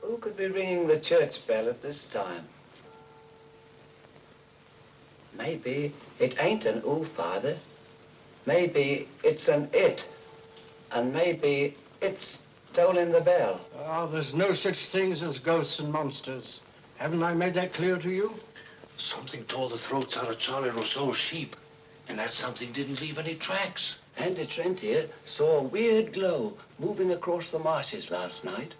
Who could be ringing the church bell at this time? Maybe it ain't an ooh, Father. Maybe it's an it. And maybe it's tolling the bell. Oh, there's no such things as ghosts and monsters. Haven't I made that clear to you? Something tore the throats out of Charlie Rousseau's sheep, and that something didn't leave any tracks. Andy Trent here saw a weird glow moving across the marshes last night.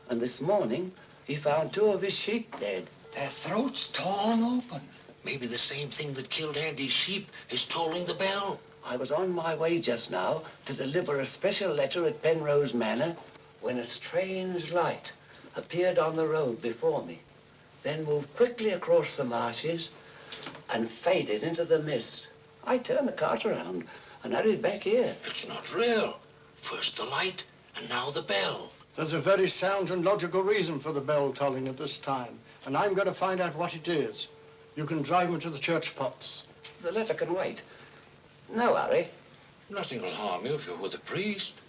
And this morning, he found 2 of his sheep dead. Their throats torn open. Maybe the same thing that killed Andy's sheep is tolling the bell. I was on my way just now to deliver a special letter at Penrose Manor when a strange light appeared on the road before me, then moved quickly across the marshes and faded into the mist. I turned the cart around and hurried back here. It's not real. First the light, and now the bell. There's a very sound and logical reason for the bell tolling at this time, and I'm going to find out what it is. You can drive me to the church pots. The letter can wait. No hurry. Nothing will harm you if you're with the priest.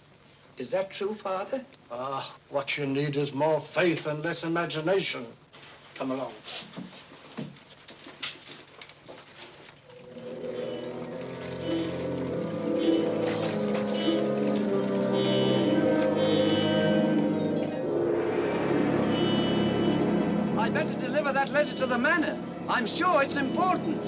Is that true, Father? Ah, what you need is more faith and less imagination. Come along. I'd better deliver that letter to the manor. I'm sure it's important.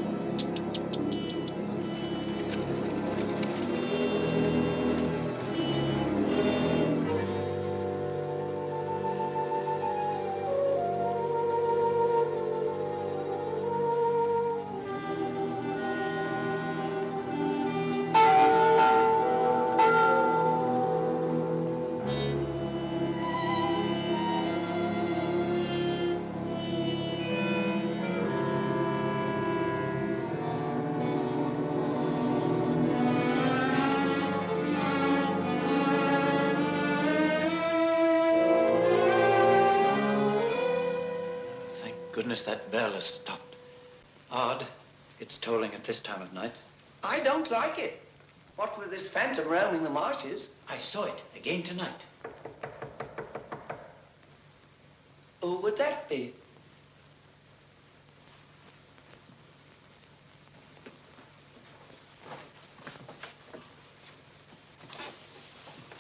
Goodness, that bell has stopped. Odd. It's tolling at this time of night. I don't like it. What with this phantom roaming the marshes? I saw it again tonight. Who would that be?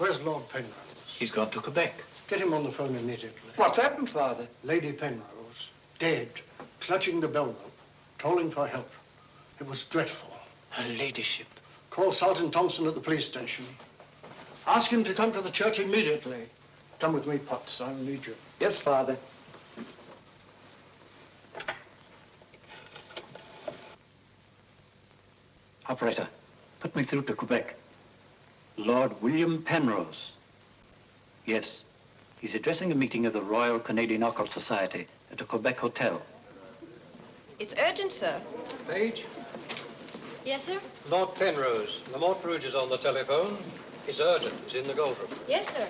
Where's Lord Penrose? He's gone to Quebec. Get him on the phone immediately. What's happened, Father? Lady Penrose, dead, clutching the bell rope, calling for help. It was dreadful. Her ladyship. Call Sergeant Thompson at the police station. Ask him to come to the church immediately. Come with me, Potts. I'll need you. Yes, Father. Operator, put me through to Quebec. Lord William Penrose. Yes, he's addressing a meeting of the Royal Canadian Occult Society at a Quebec hotel. It's urgent, sir. Page? Yes, sir? Lord Penrose. Lamont Rouge is on the telephone. It's urgent. He's in the golf room. Yes, sir.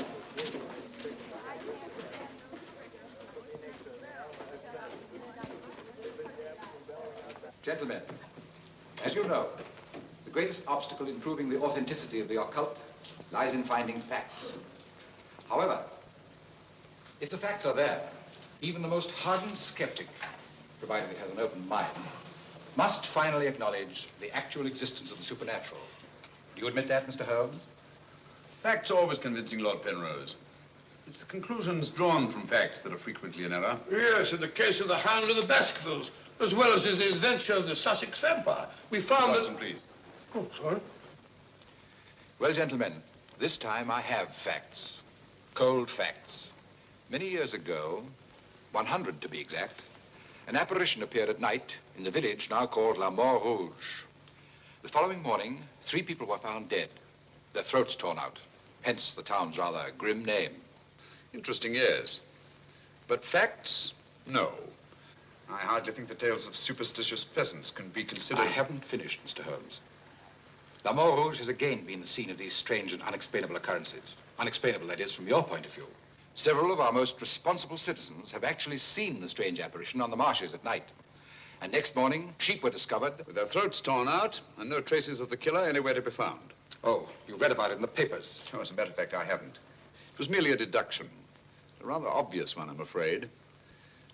Gentlemen, as you know, the greatest obstacle in proving the authenticity of the occult lies in finding facts. However, if the facts are there, even the most hardened skeptic, provided it has an open mind, must finally acknowledge the actual existence of the supernatural. Do you admit that, Mr. Holmes? Facts are always convincing, Lord Penrose. It's the conclusions drawn from facts that are frequently in error. Yes, in the case of the Hound of the Baskervilles, as well as in the adventure of the Sussex Vampire, we found Watson, please. Oh, sorry. Well, gentlemen, this time I have facts. Cold facts. Many years ago, 100 to be exact, an apparition appeared at night in the village now called La Mort Rouge. The following morning, 3 people were found dead, their throats torn out, hence the town's rather grim name. Interesting, yes. But facts? No. I hardly think the tales of superstitious peasants can be considered... I haven't finished, Mr. Holmes. La Mort Rouge has again been the scene of these strange and unexplainable occurrences. Unexplainable, that is, from your point of view. Several of our most responsible citizens have actually seen the strange apparition on the marshes at night. And next morning, sheep were discovered... with their throats torn out and no traces of the killer anywhere to be found. Oh, you read about it in the papers. Oh, as a matter of fact, I haven't. It was merely a deduction. A rather obvious one, I'm afraid.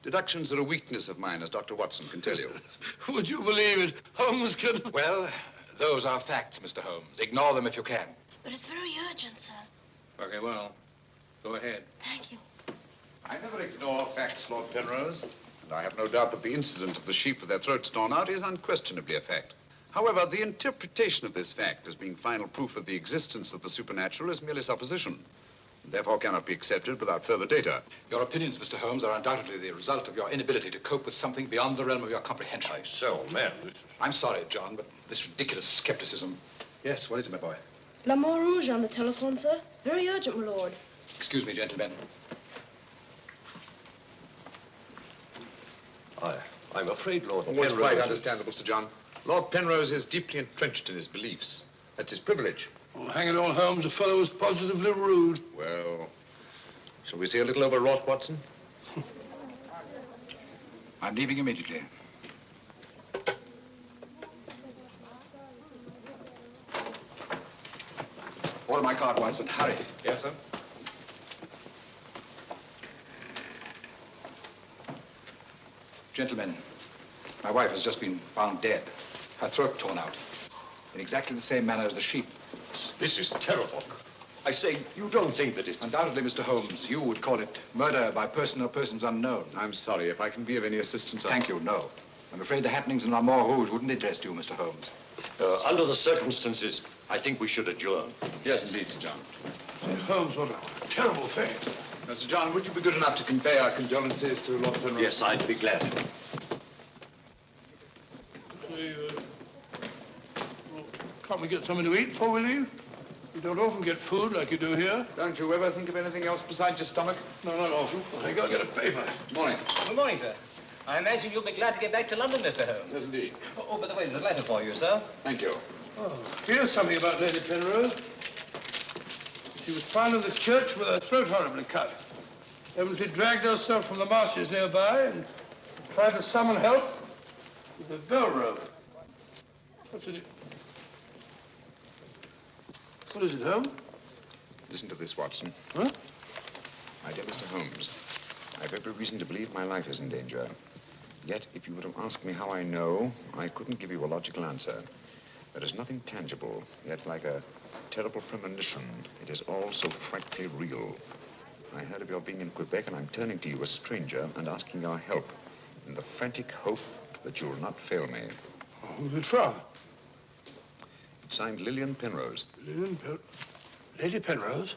Deductions are a weakness of mine, as Dr. Watson can tell you. Would you believe it? Holmes can... Well, those are facts, Mr. Holmes. Ignore them if you can. But it's very urgent, sir. Okay, well, go ahead. Thank you. I never ignore facts, Lord Penrose. And I have no doubt that the incident of the sheep with their throats torn out is unquestionably a fact. However, the interpretation of this fact as being final proof of the existence of the supernatural is merely supposition. And therefore cannot be accepted without further data. Your opinions, Mr. Holmes, are undoubtedly the result of your inability to cope with something beyond the realm of your comprehension. Myself, man. I'm sorry, John, but this ridiculous skepticism... Yes, what is it, my boy? La Mort Rouge on the telephone, sir. Very urgent, my lord. Excuse me, gentlemen. I'm afraid, Lord Well, it's quite understandable, Sir John. Lord Penrose is deeply entrenched in his beliefs. That's his privilege. Oh, hang it all, Holmes, the fellow was positively rude. Well, shall we see a little overwrought, Watson? I'm leaving immediately. Order my card, Watson. Hurry. Yes, sir. Gentlemen, my wife has just been found dead. Her throat torn out. In exactly the same manner as the sheep. This is terrible. I say, you don't think that it's... Undoubtedly, Mr. Holmes, you would call it murder by person or persons unknown. I'm sorry. If I can be of any assistance... Thank you, no. I'm afraid the happenings in La Mort Rouge wouldn't interest you, Mr. Holmes. Under the circumstances, I think we should adjourn. Yes, indeed, Sir John. Holmes, what a terrible thing. Now, Sir John, would you be good enough to convey our condolences to Lord Penrose? Yes, I'd be glad. Can't we get something to eat before we leave? You don't often get food like you do here. Don't you ever think of anything else besides your stomach? No, not often. I gotta get a paper. Morning. Good morning, sir. I imagine you'll be glad to get back to London, Mr. Holmes. Yes, indeed. Oh, by the way, there's a letter for you, sir. Thank you. Oh, here's something about Lady Penrose. She was found in the church with her throat horribly cut. Evidently dragged herself from the marshes nearby and tried to summon help with a bell rope. What's it? What is it, Holmes? Listen to this, Watson. Huh? My dear Mr. Holmes, I've every reason to believe my life is in danger. Yet, if you were to ask me how I know, I couldn't give you a logical answer. There is nothing tangible, yet like a terrible premonition, it is all so frightfully real. I heard of your being in Quebec, and I'm turning to you, a stranger, and asking your help in the frantic hope that you'll not fail me. Who's it from? It's signed Lillian Penrose. Lady Penrose?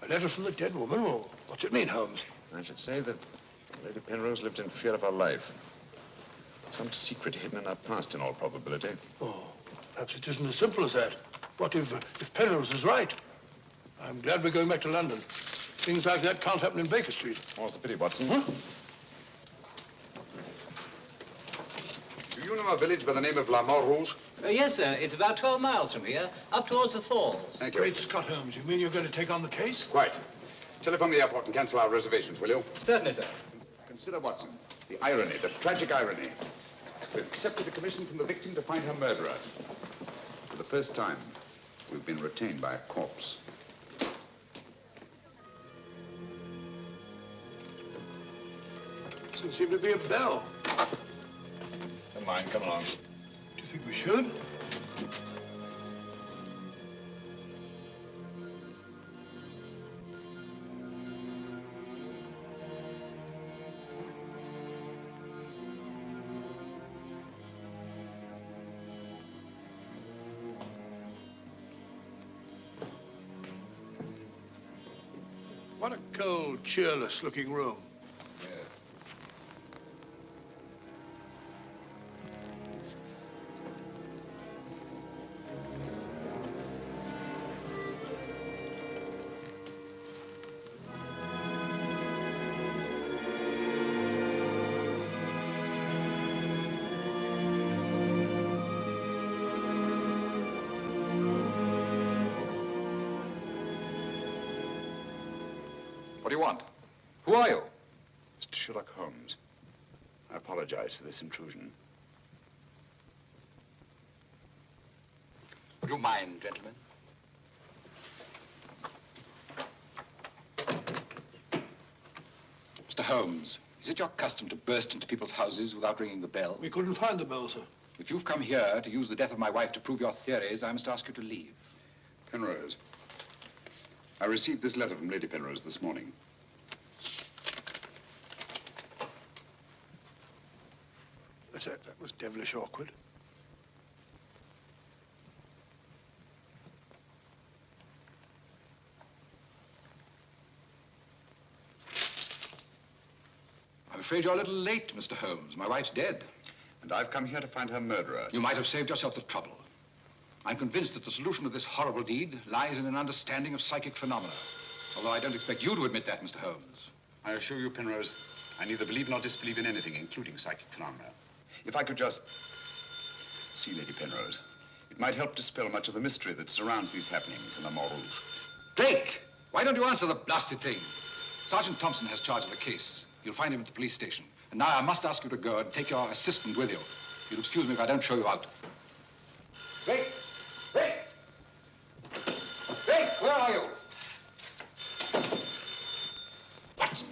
A letter from the dead woman? Well, what's it mean, Holmes? I should say that Lady Penrose lived in fear of her life. Some secret hidden in her past, in all probability. Oh, perhaps it isn't as simple as that. What if Penrose is right? I'm glad we're going back to London. Things like that can't happen in Baker Street. More's the pity, Watson. Huh? Do you know a village by the name of La Rouge? Yes, sir. It's about 12 miles from here, up towards the falls. Thank you. Great Scott, Holmes. You mean you're going to take on the case? Quite. Telephone the airport and cancel our reservations, will you? Certainly, sir. Consider, Watson, the irony, the tragic irony. We've accepted a commission from the victim to find her murderer. For the first time, we've been retained by a corpse. Doesn't seem to be a bell. Never mind, come along. Do you think we should? What a cold, cheerless-looking room. What do you want? Who are you? Mr. Sherlock Holmes. I apologize for this intrusion. Would you mind, gentlemen? Mr. Holmes, is it your custom to burst into people's houses without ringing the bell? We couldn't find the bell, sir. If you've come here to use the death of my wife to prove your theories, I must ask you to leave. Penrose. I received this letter from Lady Penrose this morning. That was devilish awkward. I'm afraid you're a little late, Mr. Holmes. My wife's dead. And I've come here to find her murderer. You might have saved yourself the trouble. I'm convinced that the solution of this horrible deed lies in an understanding of psychic phenomena. Although I don't expect you to admit that, Mr. Holmes. I assure you, Penrose, I neither believe nor disbelieve in anything, including psychic phenomena. If I could just see Lady Penrose, it might help dispel much of the mystery that surrounds these happenings in the Rouge. Drake! Why don't you answer the blasted thing? Sergeant Thompson has charge of the case. You'll find him at the police station. And now I must ask you to go and take your assistant with you. You'll excuse me if I don't show you out. Drake! Drake! Drake, where are you? What?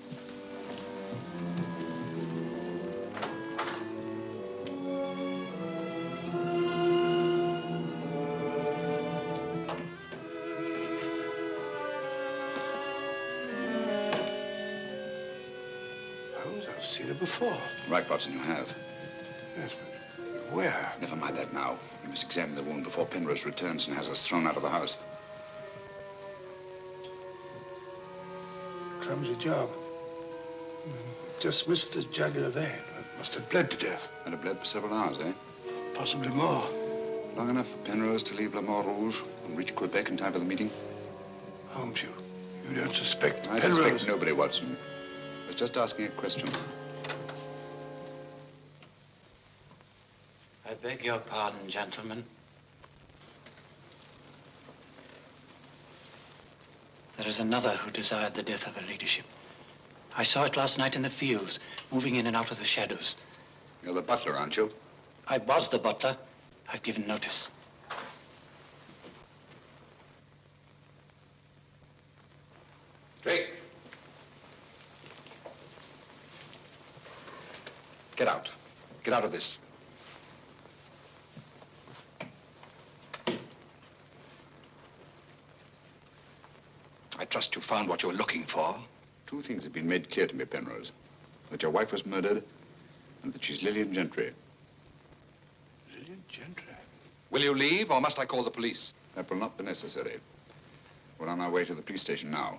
Holmes, I've seen it before. Right, Watson, you have. Yes, but where? Never mind that now. We must examine the wound before Penrose returns and has us thrown out of the house. Clumsy job. Just missed the jugular vein. It must have bled to death. And it bled for several hours, eh? Possibly more. Long enough for Penrose to leave La Rouge and reach Quebec in time for the meeting? Holmes, you don't suspect I Penrose? suspect nobody, Watson. I was just asking a question. I beg your pardon, gentlemen. There is another who desired the death of her ladyship. I saw it last night in the fields, moving in and out of the shadows. You're the butler, aren't you? I was the butler. I've given notice. Drake! Get out. Get out of this. I trust you found what you were looking for. Two things have been made clear to me, Penrose. That your wife was murdered and that she's Lillian Gentry. Lillian Gentry? Will you leave, or must I call the police? That will not be necessary. We're on our way to the police station now.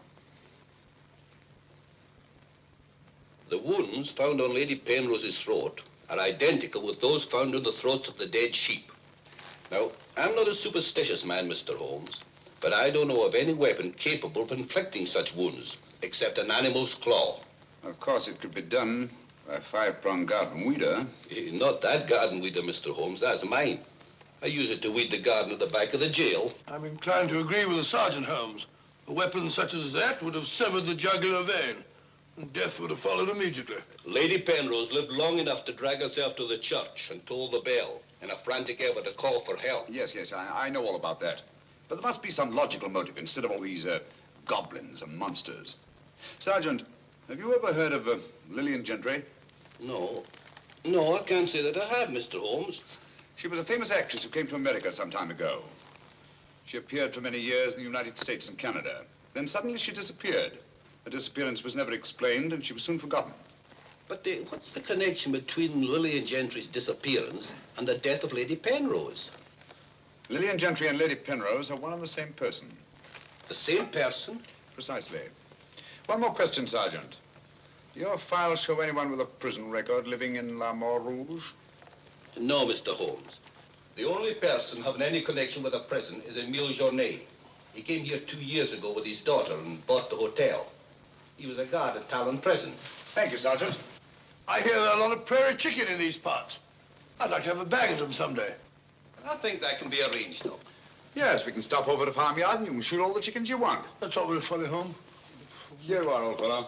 The wounds found on Lady Penrose's throat are identical with those found on the throats of the dead sheep. Now, I'm not a superstitious man, Mr. Holmes, but I don't know of any weapon capable of inflicting such wounds, except an animal's claw. Of course, it could be done by a five-pronged garden weeder. Not that garden weeder, Mr. Holmes. That's mine. I use it to weed the garden at the back of the jail. I'm inclined to agree with the Sergeant, Holmes. A weapon such as that would have severed the jugular vein, and death would have followed immediately. Lady Penrose lived long enough to drag herself to the church and toll the bell in a frantic effort to call for help. Yes, I know all about that. But there must be some logical motive instead of all these goblins and monsters. Sergeant, have you ever heard of Lillian Gentry? No, I can't say that I have, Mr. Holmes. She was a famous actress who came to America some time ago. She appeared for many years in the United States and Canada. Then suddenly she disappeared. Her disappearance was never explained, and she was soon forgotten. But what's the connection between Lillian Gentry's disappearance and the death of Lady Penrose? Lillian Gentry and Lady Penrose are one and the same person. The same person? Precisely. One more question, Sergeant. Do your files show anyone with a prison record living in La Moor Rouge? No, Mr. Holmes. The only person having any connection with a prison is Emile Journet. He came here 2 years ago with his daughter and bought the hotel. He was a guard at Talon Prison. Thank you, Sergeant. I hear there are a lot of prairie chicken in these parts. I'd like to have a bag of them someday. I think that can be arranged, though. Yes, we can stop over at the farmyard and you can shoot all the chickens you want. That's all very funny, Holmes. Here you are, old fellow.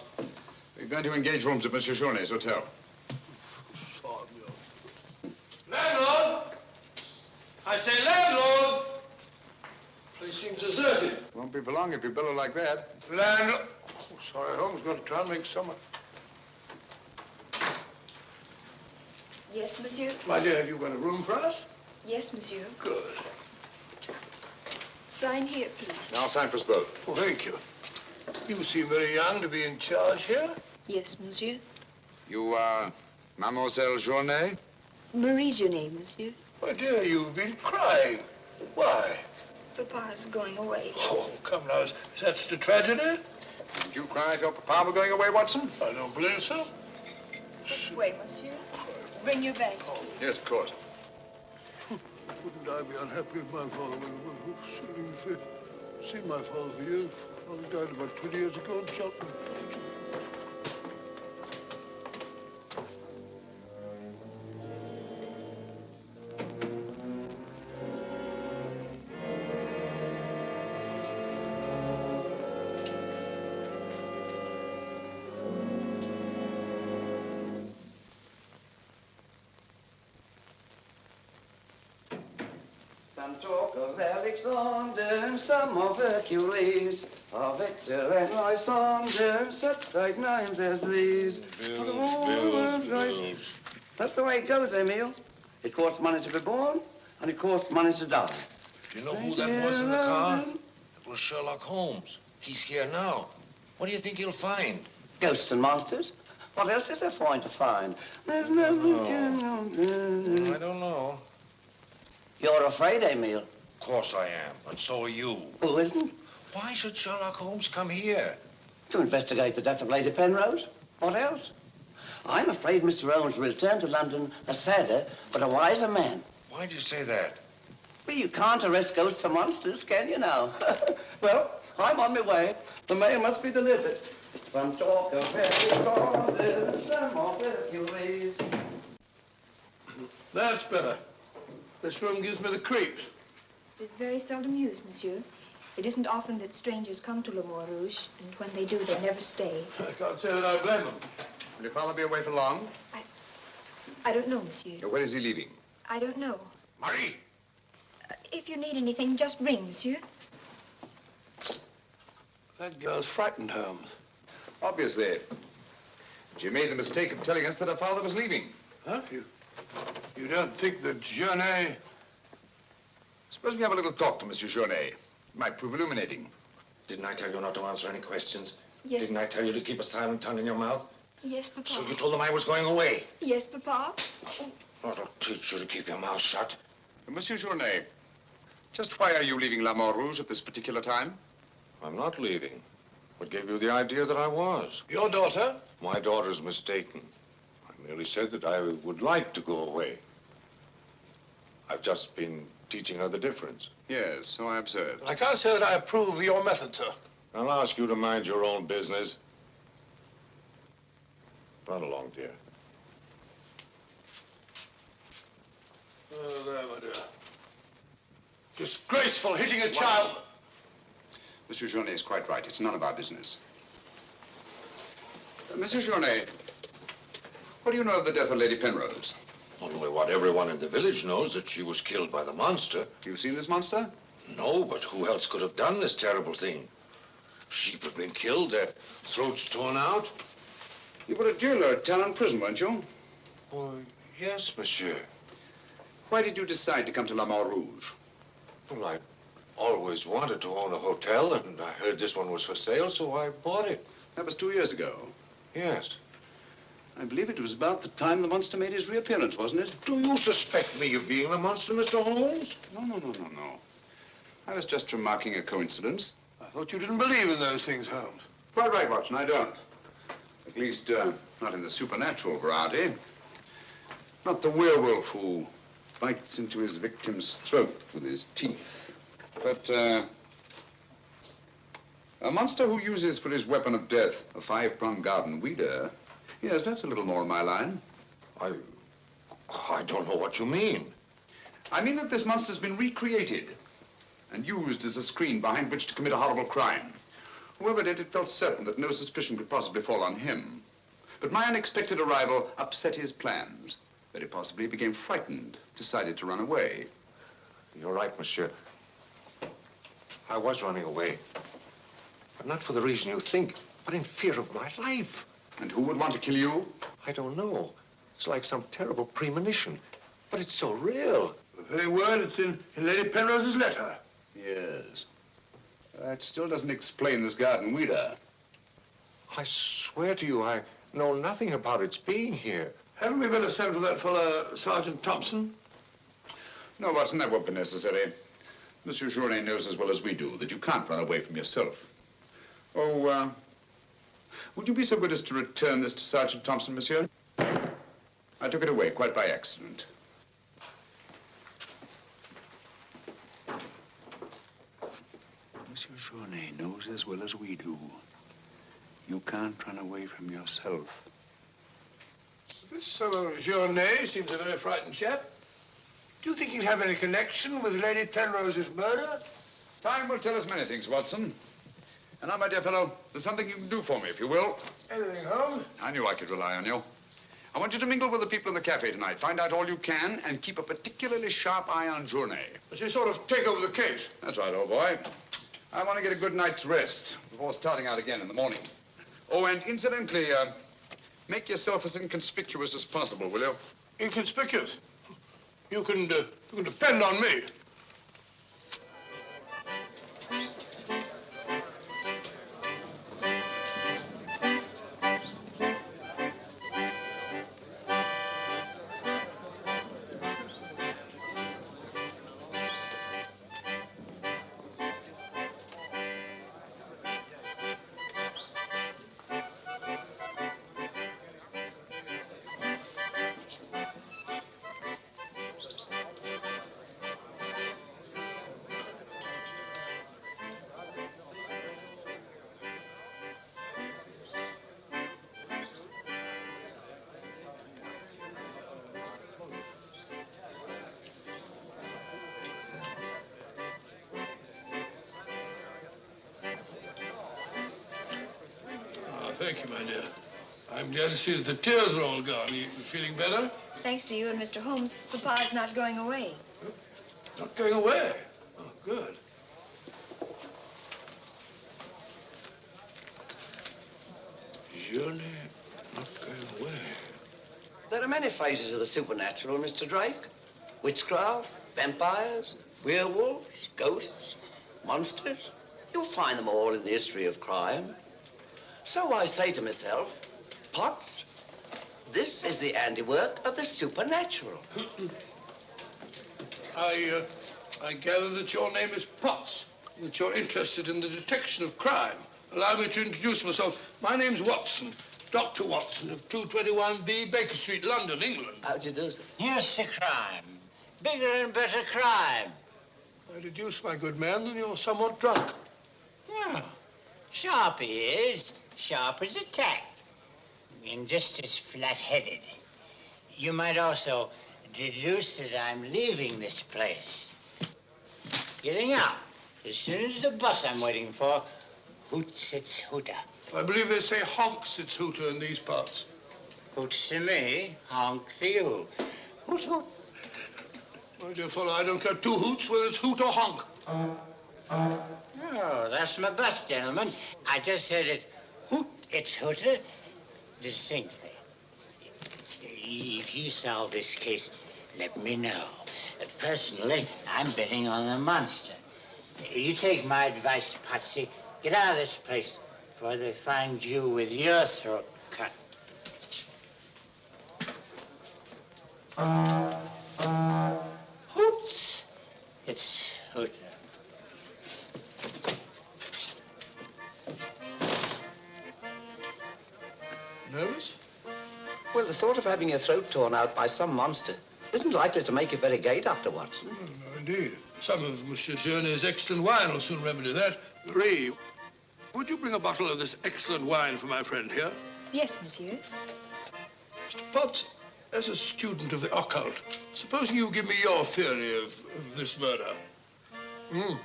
We're going to engage rooms at Monsieur Journet's hotel. Landlord! I say landlord! Place seems deserted. Won't be for long if you bellow like that. Landlord! Oh, sorry, Holmes. Got to try and make summer. Yes, monsieur? My dear, have you got a room for us? Yes, monsieur. Good. Sign here, please. I'll sign for us both. Oh, thank you. You seem very young to be in charge here. Yes, monsieur. You are Mademoiselle Journet? Marie's your name, monsieur. My dear, you've been crying. Why? Papa's going away. Oh, come now. Is that such a tragedy? Did you cry if your papa were going away, Watson? I don't believe so. This way, monsieur. Bring your bags, please. Yes, of course. Wouldn't I be unhappy if my father were see my father for years? Father died about 20 years ago in Cheltenham. Some talk of Alexander, some of Hercules, of Victor and Lysander, such great names as these. Bills. That's the way it goes, Emile. It costs money to be born, and it costs money to die. Do you know who that was in the car? It was Sherlock Holmes. He's here now. What do you think he'll find? Ghosts and monsters. What else is there for him to find? There's nothing. I don't know. You're afraid, Emile. Of course I am, and so are you. Who isn't? Why should Sherlock Holmes come here? To investigate the death of Lady Penrose. What else? I'm afraid Mr. Holmes will return to London a sadder, but a wiser man. Why'd you say that? Well, you can't arrest ghosts and monsters, can you now? Well, I'm on my way. The mail must be delivered. Some talk of Hercules, some of Hercules. That's better. This room gives me the creeps. It is very seldom used, monsieur. It isn't often that strangers come to Le Moor Rouge, and when they do, they never stay. I can't say that I blame them. Will your father be away for long? I don't know, monsieur. When is he leaving? I don't know. Marie! If you need anything, just ring, monsieur. That girl's frightened, Holmes. Obviously. She made the mistake of telling us that her father was leaving. Huh? You don't think that Journet... Suppose we have a little talk to Monsieur Journet. It might prove illuminating. Didn't I tell you not to answer any questions? Yes. Didn't I tell you to keep a silent tongue in your mouth? Yes, Papa. So you told them I was going away? Yes, Papa. That'll teach you to keep your mouth shut. Monsieur Journet, just why are you leaving La Mort Rouge at this particular time? I'm not leaving. What gave you the idea that I was? Your daughter? My daughter's mistaken. I merely said that I would like to go away. I've just been teaching her the difference. Yes, so I observed. I can't say that I approve of your method, sir. I'll ask you to mind your own business. Run along, dear. Oh, there, my dear. Disgraceful, hitting a child. Monsieur Journet is quite right. It's none of our business. Monsieur Journet, what do you know of the death of Lady Penrose? Only what everyone in the village knows, that she was killed by the monster. You've seen this monster? No, but who else could have done this terrible thing? Sheep have been killed, their throats torn out. You were a jailer at Talon Prison, weren't you? Oh, yes, monsieur. Why did you decide to come to La Mort Rouge? Well, I always wanted to own a hotel, and I heard this one was for sale, so I bought it. That was 2 years ago. Yes. I believe it was about the time the monster made his reappearance, wasn't it? Do you suspect me of being the monster, Mr. Holmes? No. I was just remarking a coincidence. I thought you didn't believe in those things, Holmes. Quite right, Watson, I don't. At least, not in the supernatural variety. Not the werewolf who bites into his victim's throat with his teeth. But, a monster who uses for his weapon of death a 5-pronged garden weeder, yes, that's a little more in my line. I don't know what you mean. I mean that this monster's been recreated and used as a screen behind which to commit a horrible crime. Whoever did it felt certain that no suspicion could possibly fall on him. But my unexpected arrival upset his plans. Very possibly he became frightened, decided to run away. You're right, monsieur. I was running away. But not for the reason you think, but in fear of my life. And who would want to kill you? I don't know. It's like some terrible premonition. But it's so real. The very word it's in Lady Penrose's letter. Yes. That still doesn't explain this garden weeder. I swear to you, I know nothing about its being here. Haven't we better send for that fellow, Sergeant Thompson? No, Watson, that won't be necessary. Monsieur Journet knows as well as we do that you can't run away from yourself. Oh, would you be so good as to return this to Sergeant Thompson, monsieur? I took it away quite by accident. Monsieur Journet knows as well as we do. You can't run away from yourself. This fellow Journet seems a very frightened chap. Do you think he'd have any connection with Lady Penrose's murder? Time will tell us many things, Watson. And now, my dear fellow, there's something you can do for me, if you will. Anything, Holmes? I knew I could rely on you. I want you to mingle with the people in the cafe tonight. Find out all you can and keep a particularly sharp eye on Journet. But you sort of take over the case. That's right, old boy. I want to get a good night's rest before starting out again in the morning. Oh, and incidentally, make yourself as inconspicuous as possible, will you? Inconspicuous? You can depend on me. Thank you, my dear. I'm glad to see that the tears are all gone. You feeling better? Thanks to you and Mr. Holmes, Papa's not going away. Not going away? Oh, good. Journet not going away. There are many phases of the supernatural, Mr. Drake. Witchcraft, vampires, werewolves, ghosts, monsters. You'll find them all in the history of crime. So I say to myself, Potts, this is the handiwork of the supernatural. I gather that your name is Potts, that you're interested in the detection of crime. Allow me to introduce myself. My name's Watson, Dr. Watson of 221B Baker Street, London, England. How'd you do, sir? Here's the crime. Bigger and better crime. I deduce, my good man, that you're somewhat drunk. Yeah. Sharp he is, sharp as a tack, and just as flat-headed. You might also deduce that I'm leaving this place. Getting out as soon as the bus I'm waiting for hoots its hooter. I believe they say honks its hooter in these parts. Hoots to me, honk to you. Hoot, hoot. My dear fellow, I don't care two hoots whether it's hoot or honk. Oh, that's my bus, gentlemen. I just heard it hoot its hooter distinctly. If you solve this case, let me know. Personally, I'm betting on the monster. You take my advice, Patsy. Get out of this place before they find you with your throat cut. Hoots its hooter. Nervous? Well, the thought of having your throat torn out by some monster isn't likely to make you very gay, Dr. Watson. No, indeed. Some of Monsieur Journet's excellent wine will soon remedy that. Marie, would you bring a bottle of this excellent wine for my friend here? Yes, monsieur. Mr. Potts, as a student of the occult, supposing you give me your theory of this murder. You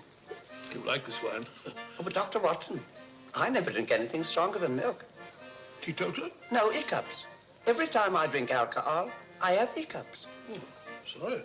like this wine? Oh, but Dr. Watson, I never drink anything stronger than milk. Teetotaler? No, hiccups. Every time I drink alcohol, I have hiccups. Sorry.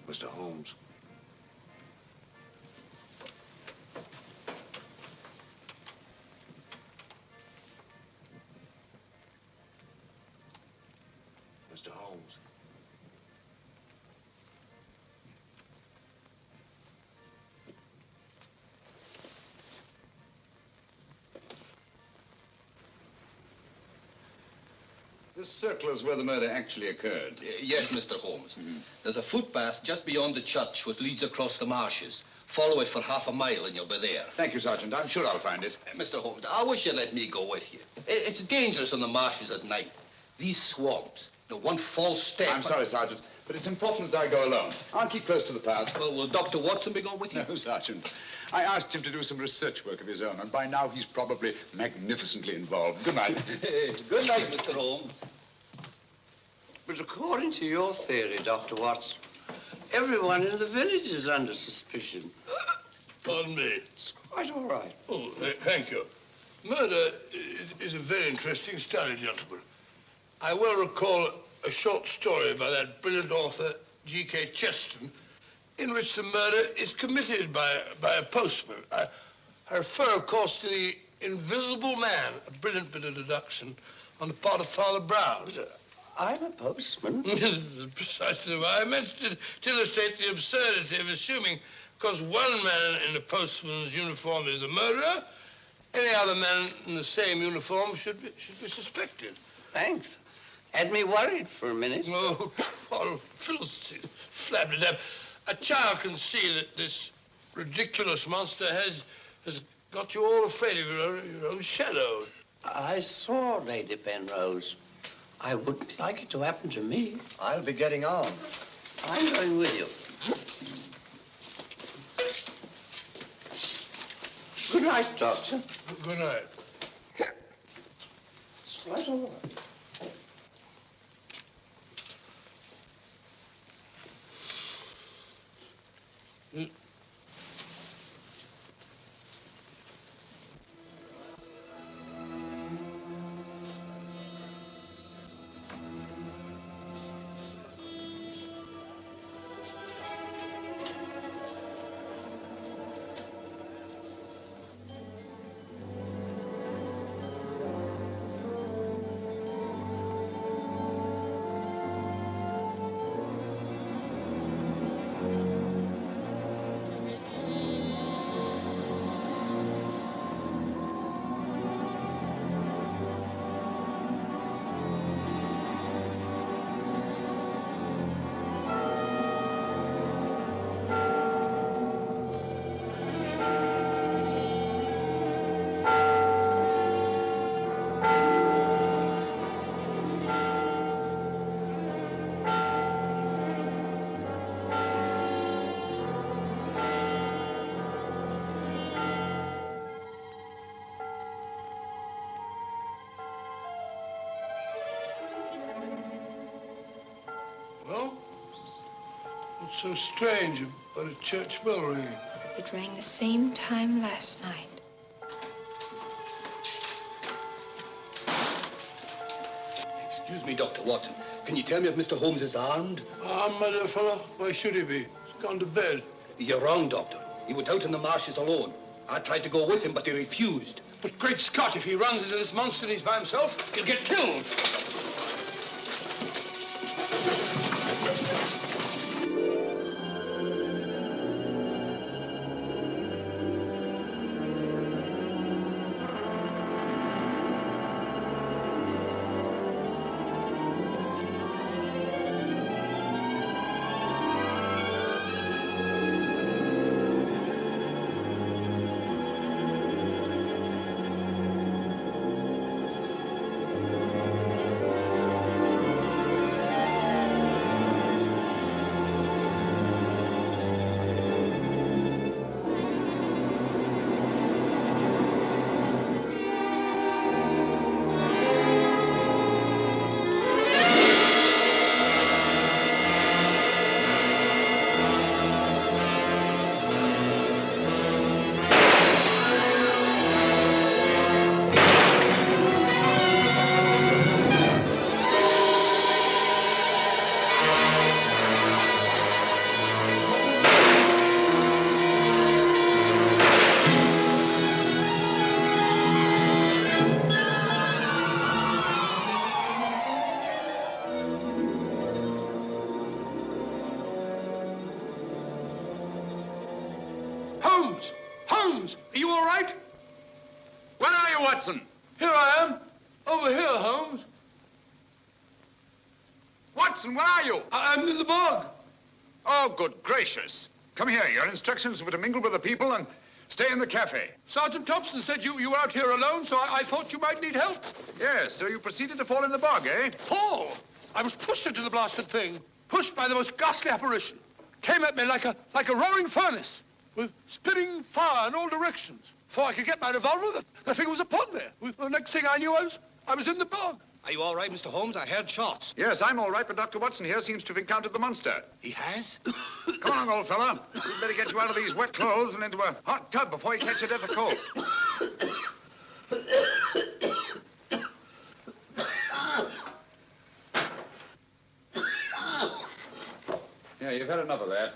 Mr. Holmes. Mr. Holmes. This circle is where the murder actually occurred. Yes, Mr. Holmes. There's a footpath just beyond the church which leads across the marshes. Follow it for half a mile and you'll be there. Thank you, Sergeant. I'm sure I'll find it. Mr. Holmes, I wish you'd let me go with you. It's dangerous on the marshes at night. These swamps, one false step... I'm sorry, Sergeant, but it's important that I go alone. I'll keep close to the path. Well, will Dr. Watson be going with you? No, Sergeant. I asked him to do some research work of his own, and by now he's probably magnificently involved. Good night. Good night, Mr. Holmes. But according to your theory, Dr. Watson, everyone in the village is under suspicion. Pardon me. It's quite all right. Oh, thank you. Murder is a very interesting study, gentlemen. I well recall a short story by that brilliant author, G.K. Chesterton, in which the murder is committed by a postman. I refer, of course, to The Invisible Man, a brilliant bit of deduction on the part of Father Brown. I'm a postman. Precisely why I mentioned it, to illustrate the absurdity of assuming because one man in a postman's uniform is a murderer, any other man in the same uniform should be suspected. Thanks. Had me worried for a minute. Oh, what filthy, flabby-dab. A child can see that this ridiculous monster has got you all afraid of your own shadow. I saw Lady Penrose. I wouldn't like it to happen to me. I'll be getting on. I'm going with you. Good night, Doctor. Good night. It's quite all right. so strange about a church bell ringing? It rang the same time last night. Excuse me, Dr. Watson. Can you tell me if Mr. Holmes is armed? Armed, my dear fellow? Why should he be? He's gone to bed. You're wrong, Doctor. He went out in the marshes alone. I tried to go with him, but he refused. But great Scott, if he runs into this monster and he's by himself, he'll get killed. Holmes! Holmes! Are you all right? Where are you, Watson? Here I am. Over here, Holmes. Watson, where are you? I'm in the bog. Oh, good gracious. Come here. Your instructions were to mingle with the people and stay in the cafe. Sergeant Thompson said you were out here alone, so I thought you might need help. Yes, so you proceeded to fall in the bog, eh? Fall? I was pushed into the blasted thing. Pushed by the most ghastly apparition. Came at me like a roaring furnace, with spitting fire in all directions. Before I could get my revolver, the thing was upon me. The next thing I knew, I was in the bog. Are you all right, Mr. Holmes? I heard shots. Yes, I'm all right, but Dr. Watson here seems to have encountered the monster. He has? Come along, old fella. We'd better get you out of these wet clothes and into a hot tub before you catch a death of cold. Yeah, you've had enough of that.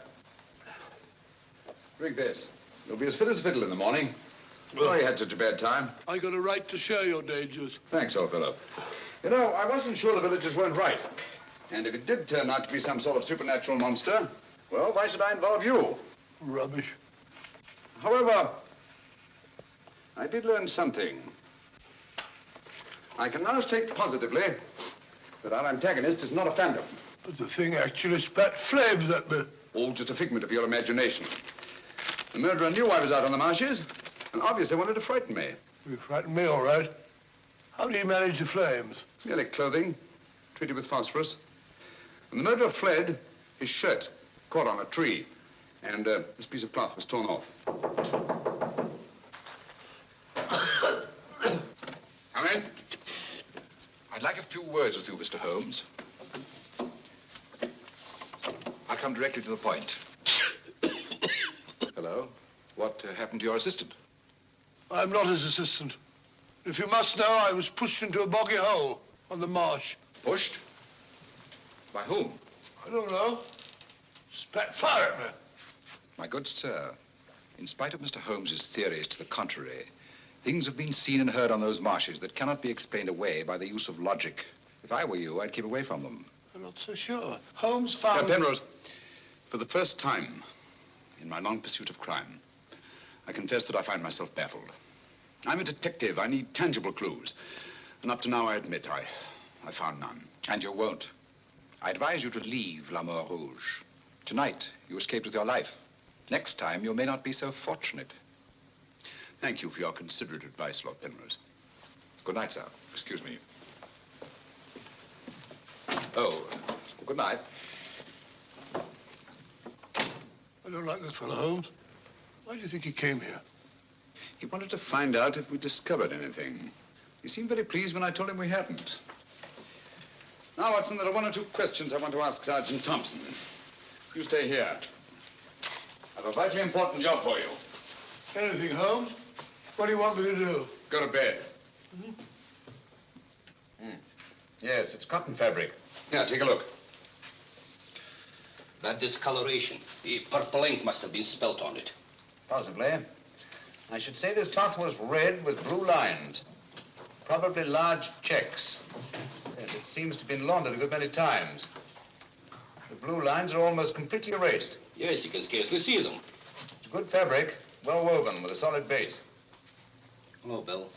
Drink this. You'll be as fit as a fiddle in the morning. Sorry you had such a bad time. I got a right to share your dangers. Thanks, old fellow. You know, I wasn't sure the villagers weren't right. And if it did turn out to be some sort of supernatural monster, well, why should I involve you? Rubbish. However, I did learn something. I can now state positively that our antagonist is not a phantom. But the thing actually spat flames at me. All just a figment of your imagination. The murderer knew I was out on the marshes and obviously wanted to frighten me. You frightened me, all right. How do you manage the flames? Merely clothing, treated with phosphorus. When the murderer fled, his shirt caught on a tree, and this piece of cloth was torn off. Come in. I'd like a few words with you, Mr. Holmes. I'll come directly to the point. Hello. What happened to your assistant? I'm not his assistant. If you must know, I was pushed into a boggy hole on the marsh. Pushed? By whom? I don't know. Spat fire at me. My good sir, in spite of Mr. Holmes's theories to the contrary, things have been seen and heard on those marshes that cannot be explained away by the use of logic. If I were you, I'd keep away from them. I'm not so sure. Holmes found... Penrose, for the first time in my long pursuit of crime, I confess that I find myself baffled. I'm a detective. I need tangible clues. And up to now, I admit, I found none. And you won't. I advise you to leave La Mort Rouge. Tonight, you escaped with your life. Next time, you may not be so fortunate. Thank you for your considerate advice, Lord Penrose. Good night, sir. Excuse me. Oh, good night. I don't like this fellow, Holmes. Why do you think he came here? He wanted to find out if we discovered anything. He seemed very pleased when I told him we hadn't. Now, Watson, there are one or two questions I want to ask Sergeant Thompson. You stay here. I have a vitally important job for you. Anything, Holmes? What do you want me to do? Go to bed. Yes, it's cotton fabric. Here, take a look. That discoloration, the purple ink must have been spelt on it. Possibly. I should say this cloth was red with blue lines. Probably large checks. Yes, it seems to have been laundered a good many times. The blue lines are almost completely erased. Yes, you can scarcely see them. It's good fabric, well woven with a solid base. Hello, Bill.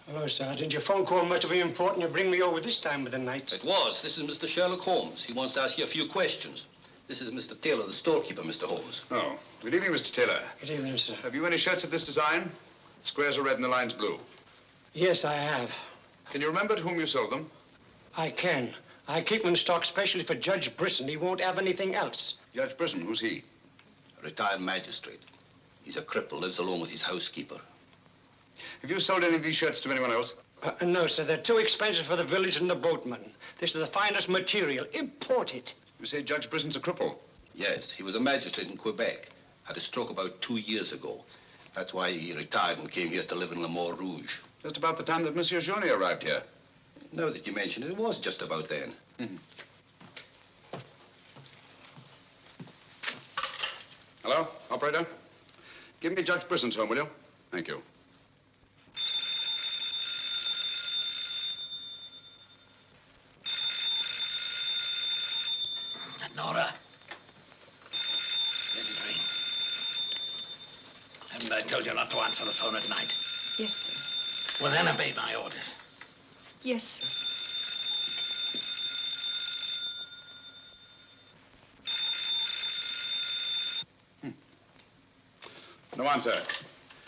Hello, Sergeant. Your phone call must have been important. You bring me over this time of the night. It was. This is Mr. Sherlock Holmes. He wants to ask you a few questions. This is Mr. Taylor, the storekeeper, Mr. Holmes. Oh, good evening, Mr. Taylor. Good evening, sir. Have you any shirts of this design? The squares are red and the lines blue. Yes, I have. Can you remember to whom you sold them? I can. I keep them in stock specially for Judge Brisson. He won't have anything else. Judge Brisson, who's he? A retired magistrate. He's a cripple, lives alone with his housekeeper. Have you sold any of these shirts to anyone else? No, sir. They're too expensive for the village and the boatmen. This is the finest material. Imported. You say Judge Brisson's a cripple? Yes, he was a magistrate in Quebec. Had a stroke about 2 years ago. That's why he retired and came here to live in Le Mort Rouge. Just about the time that Monsieur Journey arrived here. Now that you mention it, it was just about then. Hello, operator? Give me Judge Brisson's home, will you? Thank you. Nora. Let it ring. Haven't I told you not to answer the phone at night? Yes, sir. Well, then obey my orders. Yes, sir. No answer.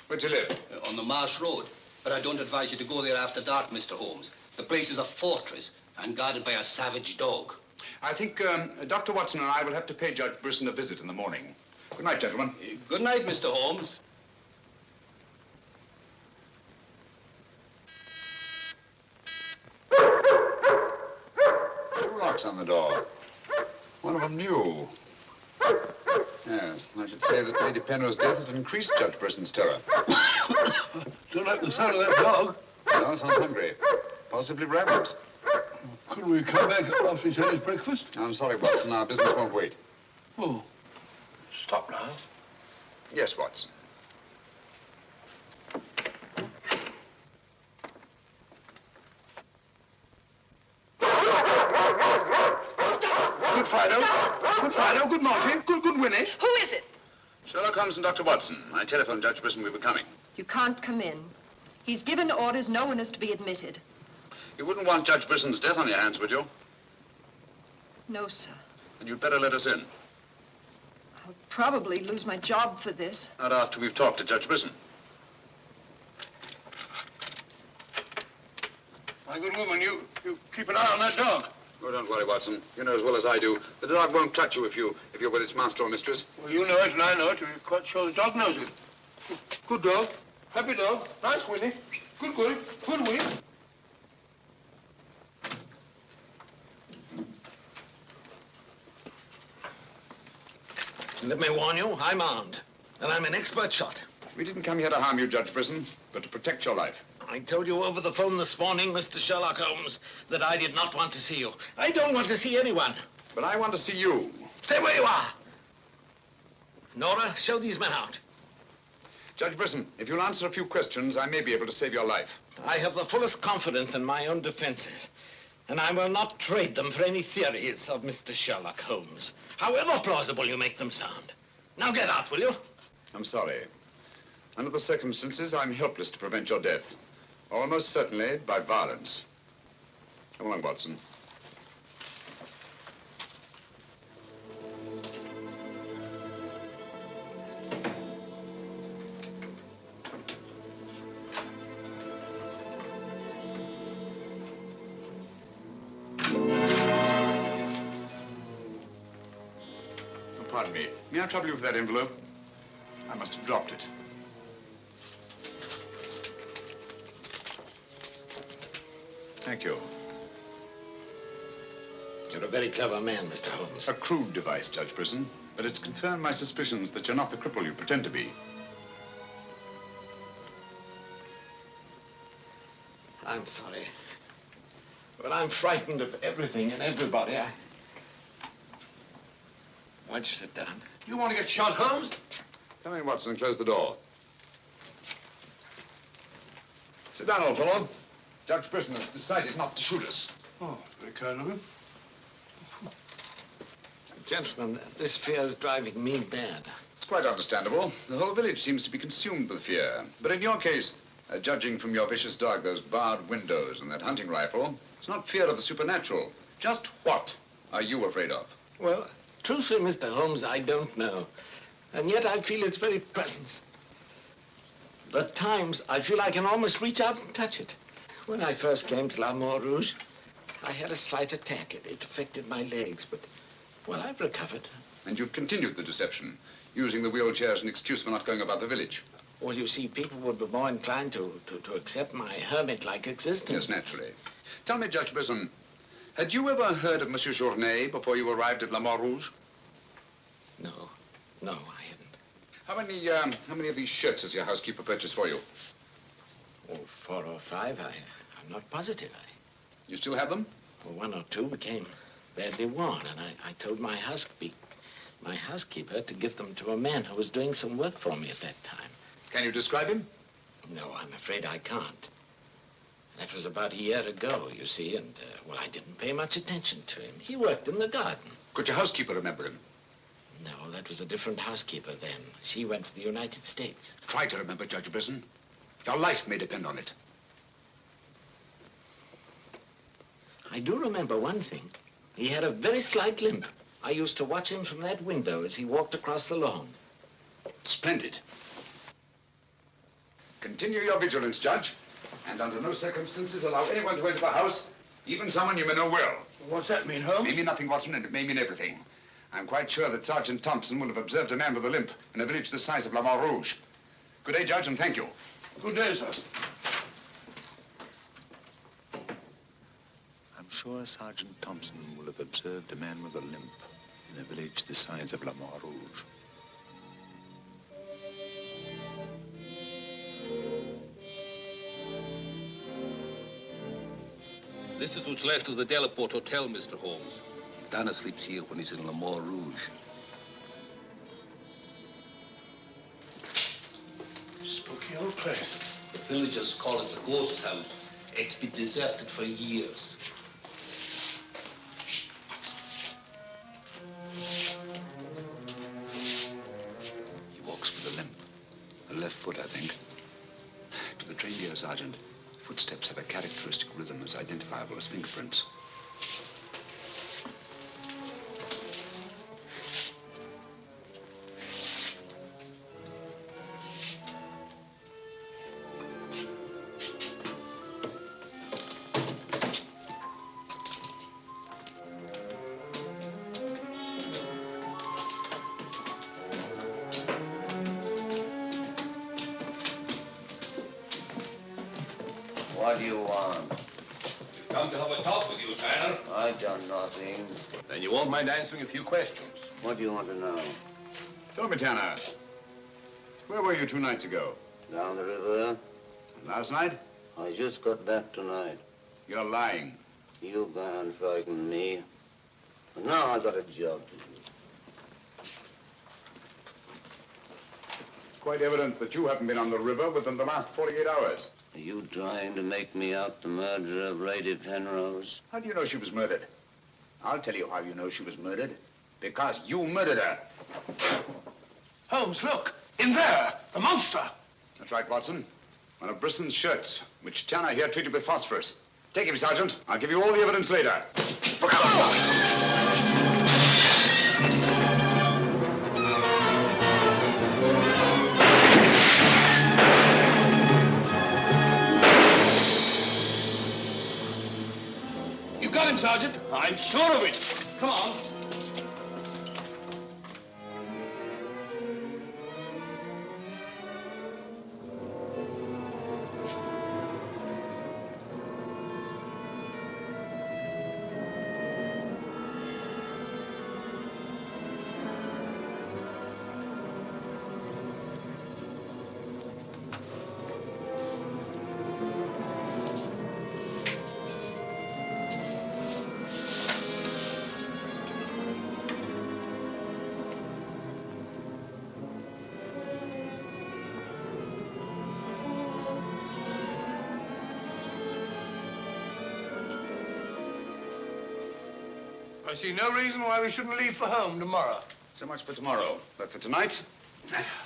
Where'd you live? On the Marsh Road. But I don't advise you to go there after dark, Mr. Holmes. The place is a fortress and guarded by a savage dog. I think Dr. Watson and I will have to pay Judge Brisson a visit in the morning. Good night, gentlemen. Good night, Mr. Holmes. Two locks on the door. One of them new. Yes, I should say that Lady Penrose's death had increased Judge Brisson's terror. Don't like the sound of that dog. No, sounds hungry. Possibly ravenous. Couldn't we come back after he's had his breakfast? I'm sorry, Watson. Our business won't wait. Oh, stop now. Yes, Watson. Good Fido. Good Fido. Good Monty. Good Winnie. Who is it? Sherlock Holmes and Dr. Watson. I telephoned Judge Brisson we were coming. You can't come in. He's given orders no one is to be admitted. You wouldn't want Judge Brisson's death on your hands, would you? No, sir. And you'd better let us in. I'll probably lose my job for this. Not after we've talked to Judge Brisson. My good woman, you keep an eye on that dog. Oh, don't worry, Watson. You know as well as I do. The dog won't touch you if you're with its master or mistress. Well, you know it and I know it. We're quite sure the dog knows it. Good dog. Happy dog. Nice, Winnie. Good Winnie. Good Winnie. Let me warn you, I'm armed. And I'm an expert shot. We didn't come here to harm you, Judge Brisson, but to protect your life. I told you over the phone this morning, Mr. Sherlock Holmes, that I did not want to see you. I don't want to see anyone. But I want to see you. Stay where you are. Nora, show these men out. Judge Brisson, if you'll answer a few questions, I may be able to save your life. I have the fullest confidence in my own defenses, and I will not trade them for any theories of Mr. Sherlock Holmes, however plausible you make them sound. Now get out, will you? I'm sorry. Under the circumstances, I'm helpless to prevent your death. Almost certainly by violence. Come along, Watson. Pardon me. May I trouble you with that envelope? I must have dropped it. Thank you. You're a very clever man, Mr. Holmes. A crude device, Judge Brisson, but it's confirmed my suspicions that you're not the cripple you pretend to be. I'm sorry. But I'm frightened of everything and everybody. Why'd you sit down? You want to get shot, Holmes? Come in, Watson, and close the door. Sit down, old fellow. Judge Brisson has decided not to shoot us. Oh, very kind of him. Gentlemen, this fear is driving me mad. It's quite understandable. The whole village seems to be consumed with fear. But in your case, judging from your vicious dog, those barred windows, and that hunting rifle, it's not fear of the supernatural. Just what are you afraid of? Well, truthfully, Mr. Holmes, I don't know. And yet I feel its very presence. At times, I feel I can almost reach out and touch it. When I first came to La Mort Rouge, I had a slight attack. It affected my legs, but, well, I've recovered. And you've continued the deception, using the wheelchair as an excuse for not going about the village. Well, you see, people would be more inclined to accept my hermit-like existence. Yes, naturally. Tell me, Judge Brisson, had you ever heard of Monsieur Journet before you arrived at La Mort Rouge? No, I hadn't. How many of these shirts has your housekeeper purchased for you? Oh, 4 or 5. I'm not positive. You still have them? Well, 1 or 2 became badly worn, and I told my housekeeper to give them to a man who was doing some work for me at that time. Can you describe him? No, I'm afraid I can't. That was about a year ago, you see, and, well, I didn't pay much attention to him. He worked in the garden. Could your housekeeper remember him? No, that was a different housekeeper then. She went to the United States. Try to remember, Judge Brisson. Your life may depend on it. I do remember one thing. He had a very slight limp. I used to watch him from that window as he walked across the lawn. Splendid. Continue your vigilance, Judge, and under no circumstances allow anyone to enter the house, even someone you may know well. What's that mean, Holmes? It may mean nothing, Watson, and it may mean everything. I'm quite sure that Sergeant Thompson will have observed a man with a limp in a village the size of La Mort Rouge. Good day, Judge, and thank you. Good day, sir. I'm sure Sergeant Thompson will have observed a man with a limp in a village the size of La Mort Rouge. This is what's left of the Delaport Hotel, Mr. Holmes. Dana sleeps here when he's in La Mort Rouge. Spooky old place. The villagers call it the ghost house. It's been deserted for years. He walks with a limp. A left foot, I think. To the trained ear, Sergeant, footsteps have a characteristic rhythm as identifiable as fingerprints. What do you want? We've come to have a talk with you, Tanner. I've done nothing. Then you won't mind answering a few questions. What do you want to know? Tell me, Tanner, where were you 2 nights ago? Down the river. Last night? I just got back tonight. You're lying. You can't frighten me. But now I got a job to do. Quite evident that you haven't been on the river within the last 48 hours. Are you trying to make me out the murderer of Lady Penrose? How do you know she was murdered? I'll tell you how you know she was murdered. Because you murdered her. Holmes, look! In there! The monster! That's right, Watson. One of Brisson's shirts, which Tanner here treated with phosphorus. Take him, Sergeant. I'll give you all the evidence later. Look out! You got him, Sergeant. I'm sure of it. Come on. I see no reason why we shouldn't leave for home tomorrow. So much for tomorrow. But for tonight,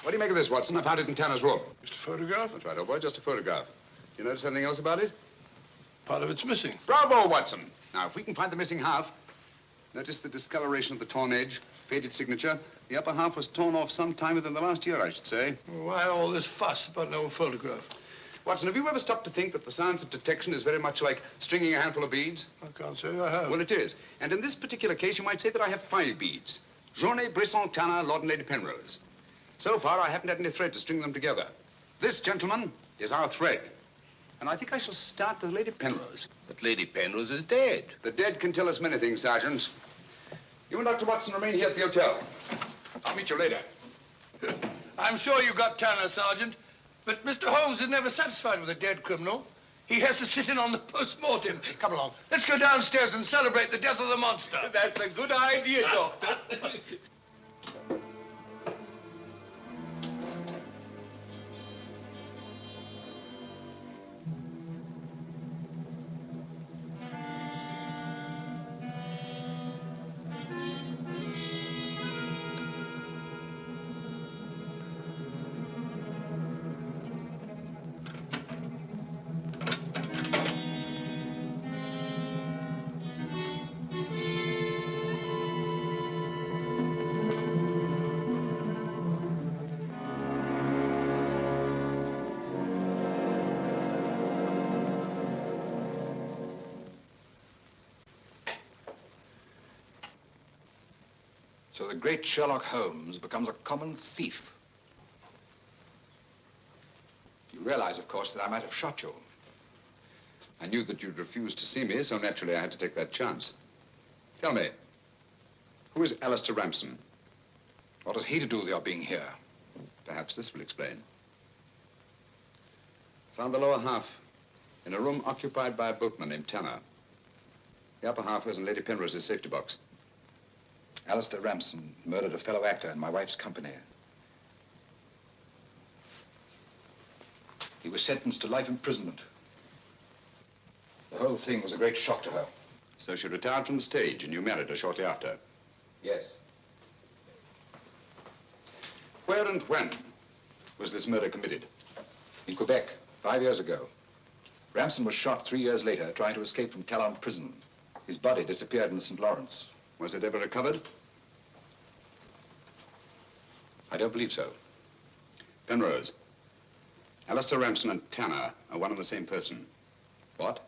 what do you make of this, Watson? I found it in Tanner's room. Just a photograph? That's right, old boy, just a photograph. You notice anything else about it? Part of it's missing. Bravo, Watson. Now, if we can find the missing half, notice the discoloration of the torn edge, faded signature. The upper half was torn off sometime within the last year, I should say. Why all this fuss about an old photograph? Watson, have you ever stopped to think that the science of detection is very much like stringing a handful of beads? I can't say I have. Well, it is. And in this particular case, you might say that I have 5 beads. Journée, Brisson, Tanner, Lord and Lady Penrose. So far, I haven't had any thread to string them together. This, gentlemen, is our thread. And I think I shall start with Lady Penrose. But Lady Penrose is dead. The dead can tell us many things, Sergeant. You and Dr. Watson remain here at the hotel. I'll meet you later. I'm sure you got Tanner, Sergeant. But Mr. Holmes is never satisfied with a dead criminal. He has to sit in on the post-mortem. Come along. Let's go downstairs and celebrate the death of the monster. That's a good idea, Doctor. So the great Sherlock Holmes becomes a common thief. You realize, of course, that I might have shot you. I knew that you'd refuse to see me, so naturally I had to take that chance. Tell me, who is Alistair Ramson? What has he to do with your being here? Perhaps this will explain. Found the lower half in a room occupied by a boatman named Tanner. The upper half was in Lady Penrose's safety box. Alistair Ramson murdered a fellow actor in my wife's company. He was sentenced to life imprisonment. The whole thing was a great shock to her. So she retired from the stage and you married her shortly after? Yes. Where and when was this murder committed? In Quebec, 5 years ago. Ramson was shot 3 years later trying to escape from Talon prison. His body disappeared in the St. Lawrence. Was it ever recovered? I don't believe so. Penrose, Alistair Ramson and Tanner are one and the same person. What?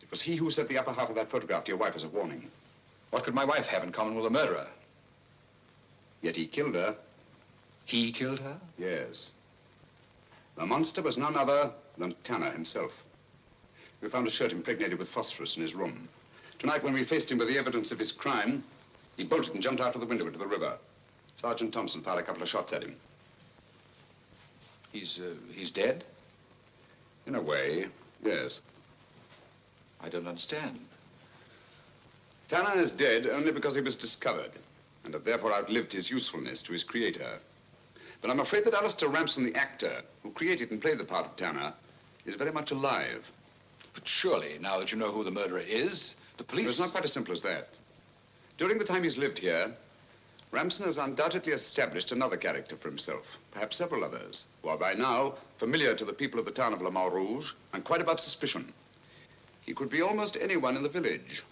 It was he who sent the upper half of that photograph to your wife as a warning. What could my wife have in common with a murderer? Yet he killed her. He killed her? Yes. The monster was none other than Tanner himself. We found a shirt impregnated with phosphorus in his room. Tonight, when we faced him with the evidence of his crime, he bolted and jumped out of the window into the river. Sergeant Thompson fired a couple of shots at him. He's dead? In a way, yes. I don't understand. Tanner is dead only because he was discovered, and had therefore outlived his usefulness to his creator. But I'm afraid that Alistair Ramson, the actor, who created and played the part of Tanner, is very much alive. But surely, now that you know who the murderer is, the police... It's not quite as simple as that. During the time he's lived here, Ramson has undoubtedly established another character for himself, perhaps several others, who are by now familiar to the people of the town of Le Mans Rouge and quite above suspicion. He could be almost anyone in the village.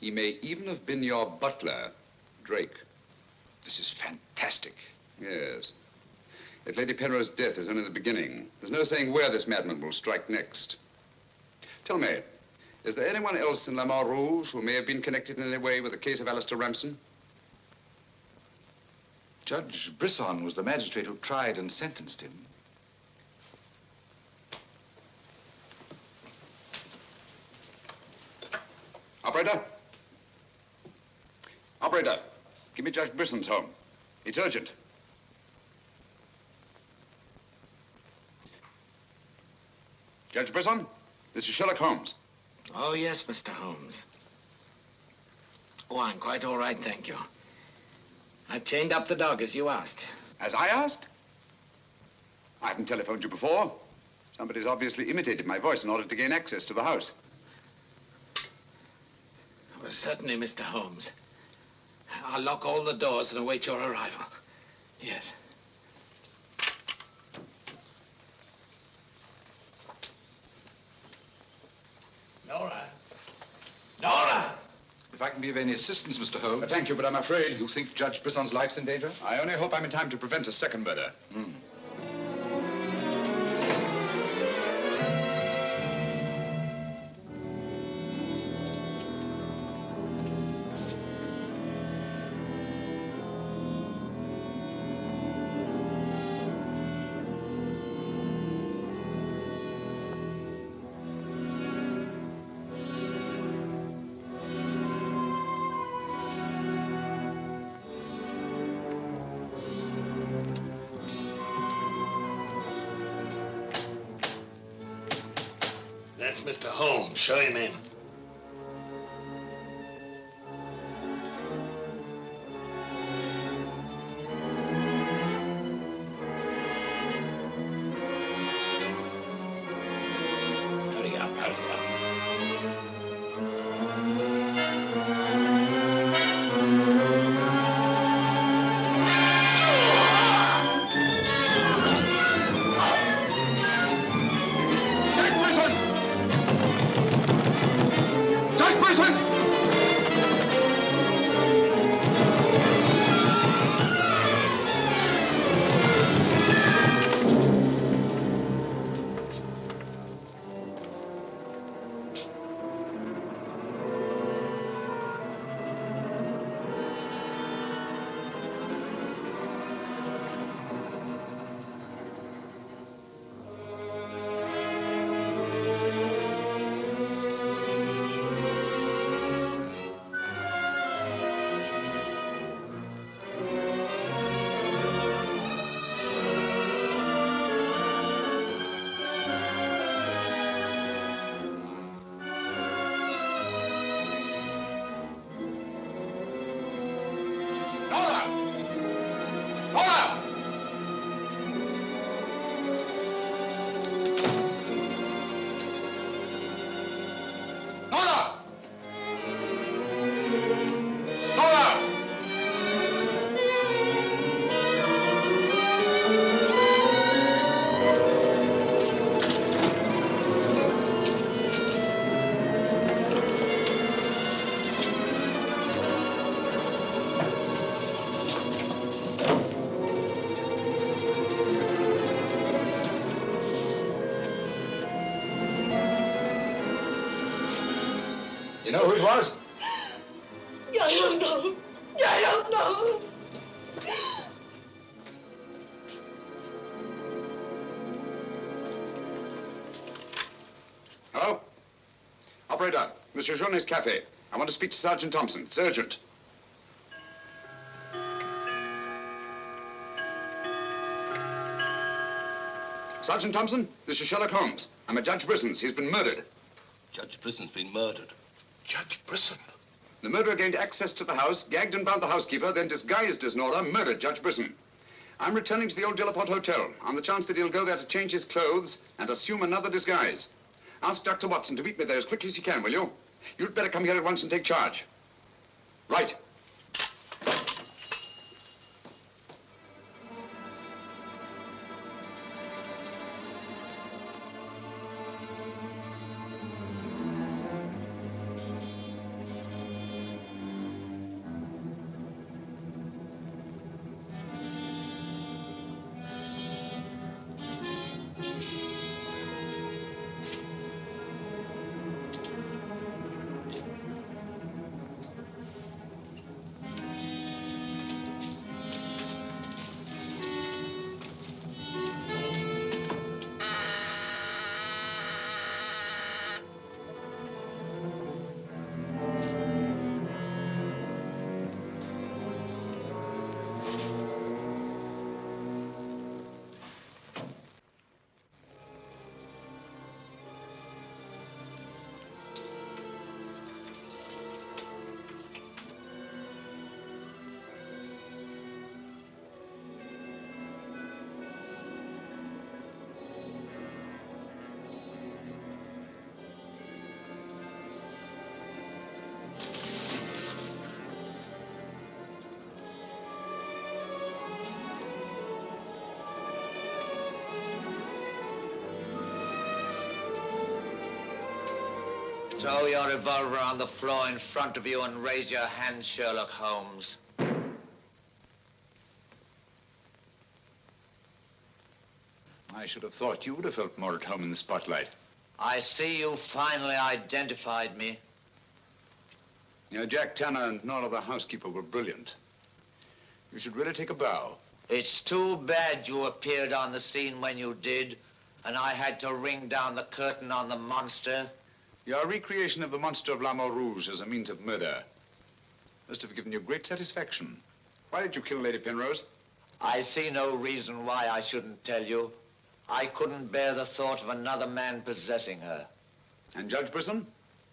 He may even have been your butler, Drake. This is fantastic. Yes. Yet Lady Penrose's death is only the beginning. There's no saying where this madman will strike next. Tell me, is there anyone else in Le Mans Rouge who may have been connected in any way with the case of Alistair Ramson? Judge Brisson was the magistrate who tried and sentenced him. Operator? Operator, give me Judge Brisson's home. It's urgent. Judge Brisson, this is Sherlock Holmes. Oh, yes, Mr. Holmes. Oh, I'm quite all right, thank you. I've chained up the dog, as you asked. As I asked? I haven't telephoned you before. Somebody's obviously imitated my voice in order to gain access to the house. Well, certainly, Mr. Holmes. I'll lock all the doors and await your arrival. Yes. Nora! Nora! If I can be of any assistance, Mr. Holmes. Thank you, but I'm afraid... You think Judge Brisson's life's in danger? I only hope I'm in time to prevent a second murder. That's Mr. Holmes. Show him in. Hurry up, hurry up. Jack Brisson! You know who it was? I don't know. I don't know. Hello? Operator, Monsieur Jaunet's cafe. I want to speak to Sergeant Thompson. It's urgent. Sergeant Thompson, this is Sherlock Holmes. I'm at Judge Brisson's. He's been murdered. Judge Brisson's been murdered. Judge Brisson? The murderer gained access to the house, gagged and bound the housekeeper, then disguised as Nora, murdered Judge Brisson. I'm returning to the old Delaporte Hotel on the chance that he'll go there to change his clothes and assume another disguise. Ask Dr. Watson to meet me there as quickly as he can, will you? You'd better come here at once and take charge. Right. Throw your revolver on the floor in front of you and raise your hand, Sherlock Holmes. I should have thought you would have felt more at home in the spotlight. I see you finally identified me. You know, Jack Tanner and Nora the housekeeper were brilliant. You should really take a bow. It's too bad you appeared on the scene when you did, and I had to ring down the curtain on the monster. Your recreation of the monster of La Mort Rouge as a means of murder must have given you great satisfaction. Why did you kill Lady Penrose? I see no reason why I shouldn't tell you. I couldn't bear the thought of another man possessing her. And Judge Brisson?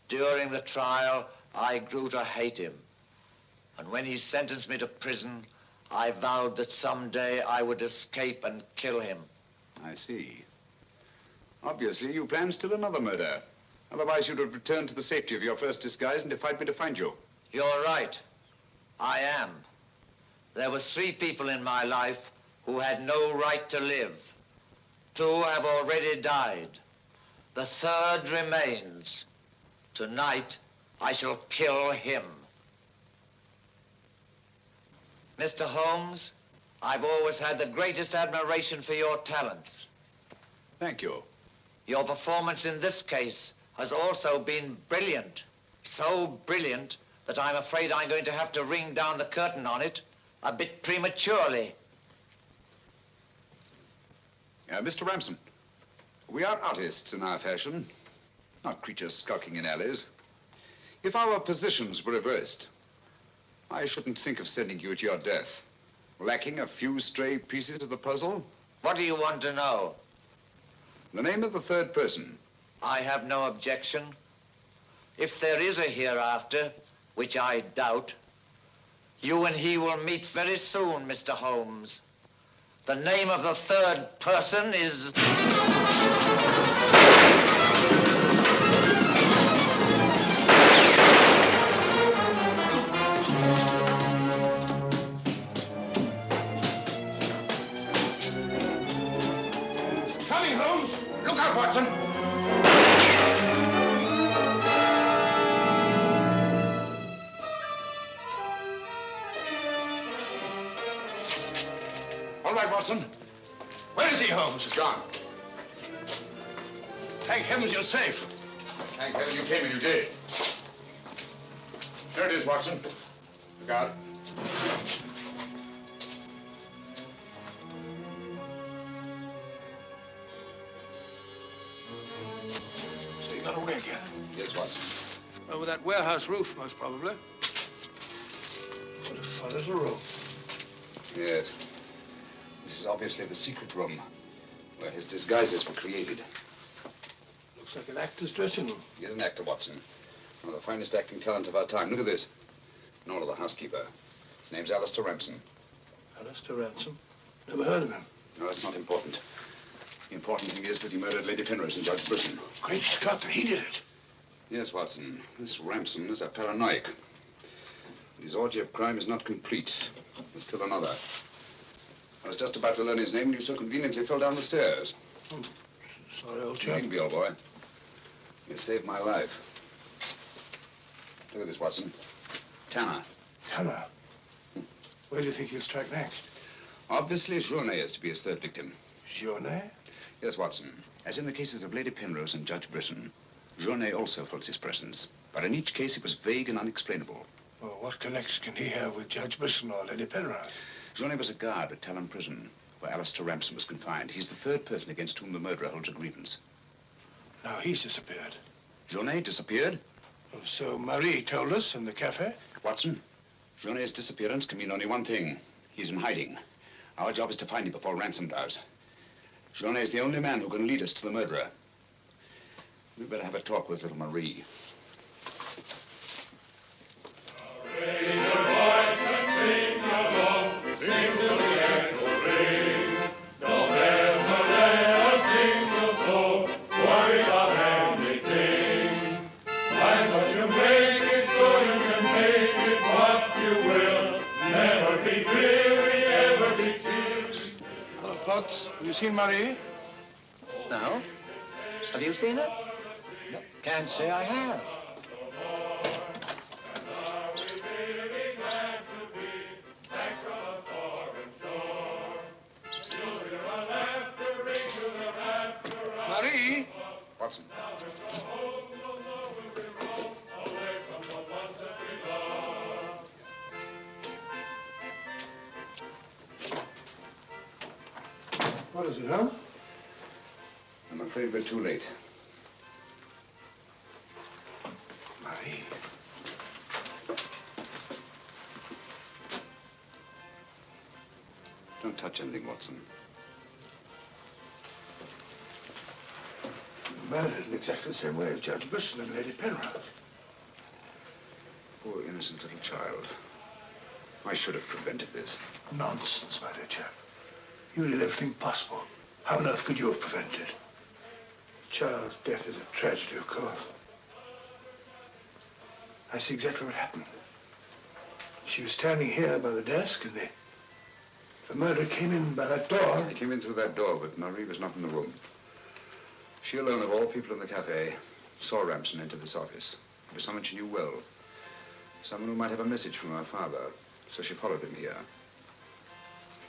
During the trial, I grew to hate him. And when he sentenced me to prison, I vowed that someday I would escape and kill him. I see. Obviously, you planned still another murder. Otherwise, you'd have returned to the safety of your first disguise and defied me to find you. You're right. I am. There were 3 people in my life who had no right to live. 2 have already died. The 3rd remains. Tonight, I shall kill him. Mr. Holmes, I've always had the greatest admiration for your talents. Thank you. Your performance in this case has also been brilliant. So brilliant that I'm afraid I'm going to have to ring down the curtain on it a bit prematurely. Mr. Ramson, we are artists in our fashion, not creatures skulking in alleys. If our positions were reversed, I shouldn't think of sending you to your death, lacking a few stray pieces of the puzzle. What do you want to know? The name of the 3rd person. I have no objection. If there is a hereafter, which I doubt, you and he will meet very soon, Mr. Holmes. The name of the 3rd person is... Coming, Holmes! Look out, Watson! All right, Watson. Where is he, Holmes? He's gone. Thank heavens you're safe. Thank heaven you came and you did. There it is, Watson. Look out. So you got away again? Yes, Watson. Over that warehouse roof, most probably. What a fun little room. Yes. This is obviously the secret room where his disguises were created. Looks like an actor's dressing room. He is an actor, Watson. One of the finest acting talents of our time. Look at this. Nora, the housekeeper. His name's Alistair Ramson. Alistair Ransom? Never heard of him. No, that's not important. The important thing is that he murdered Lady Penrose and Judge Brisson. Great Scott, he did it. Yes, Watson. This Ramson is a paranoiac. His orgy of crime is not complete. There's still another. I was just about to learn his name when you so conveniently fell down the stairs. Oh, sorry, old chap. Needn't be, old boy. You saved my life. Look at this, Watson. Tanner. Tanner? Where do you think he'll strike next? Obviously, Journet is to be his 3rd victim. Journet? Yes, Watson. As in the cases of Lady Penrose and Judge Brisson, Journet also felt his presence. But in each case, it was vague and unexplainable. Well, what connection can he have with Judge Brisson or Lady Penrose? Journet was a guard at Talon Prison, where Alistair Ramson was confined. He's the 3rd person against whom the murderer holds a grievance. Now he's disappeared. Journet disappeared? Oh, so Marie told us in the cafe? Watson, Journet's disappearance can mean only one thing. He's in hiding. Our job is to find him before Ransom does. Journet is the only man who can lead us to the murderer. We'd better have a talk with little Marie. Raise your voice and sing along, sing till the echo ring. Don't ever let us sing your soul, worry about anything. Find what you make it so you can make it what you will. Never be weary, ever be cheery. Potts, have you seen Marie? No. Have you seen her? Can't say I have. Marie? Watson. What is it, huh? I'm afraid we're too late. Marie. Don't touch anything, Watson. Murdered in exactly the same way as Judge Brisson and Lady Penrose. Poor innocent little child. I should have prevented this. Nonsense, my dear chap. You did everything possible. How on earth could you have prevented it? The child's death is a tragedy, of course. I see exactly what happened. She was standing here by the desk, and the murderer came in by that door. He came in through that door, but Marie was not in the room. She alone, of all people in the cafe, saw Ramson enter this office. It was someone she knew well. Someone who might have a message from her father. So she followed him here.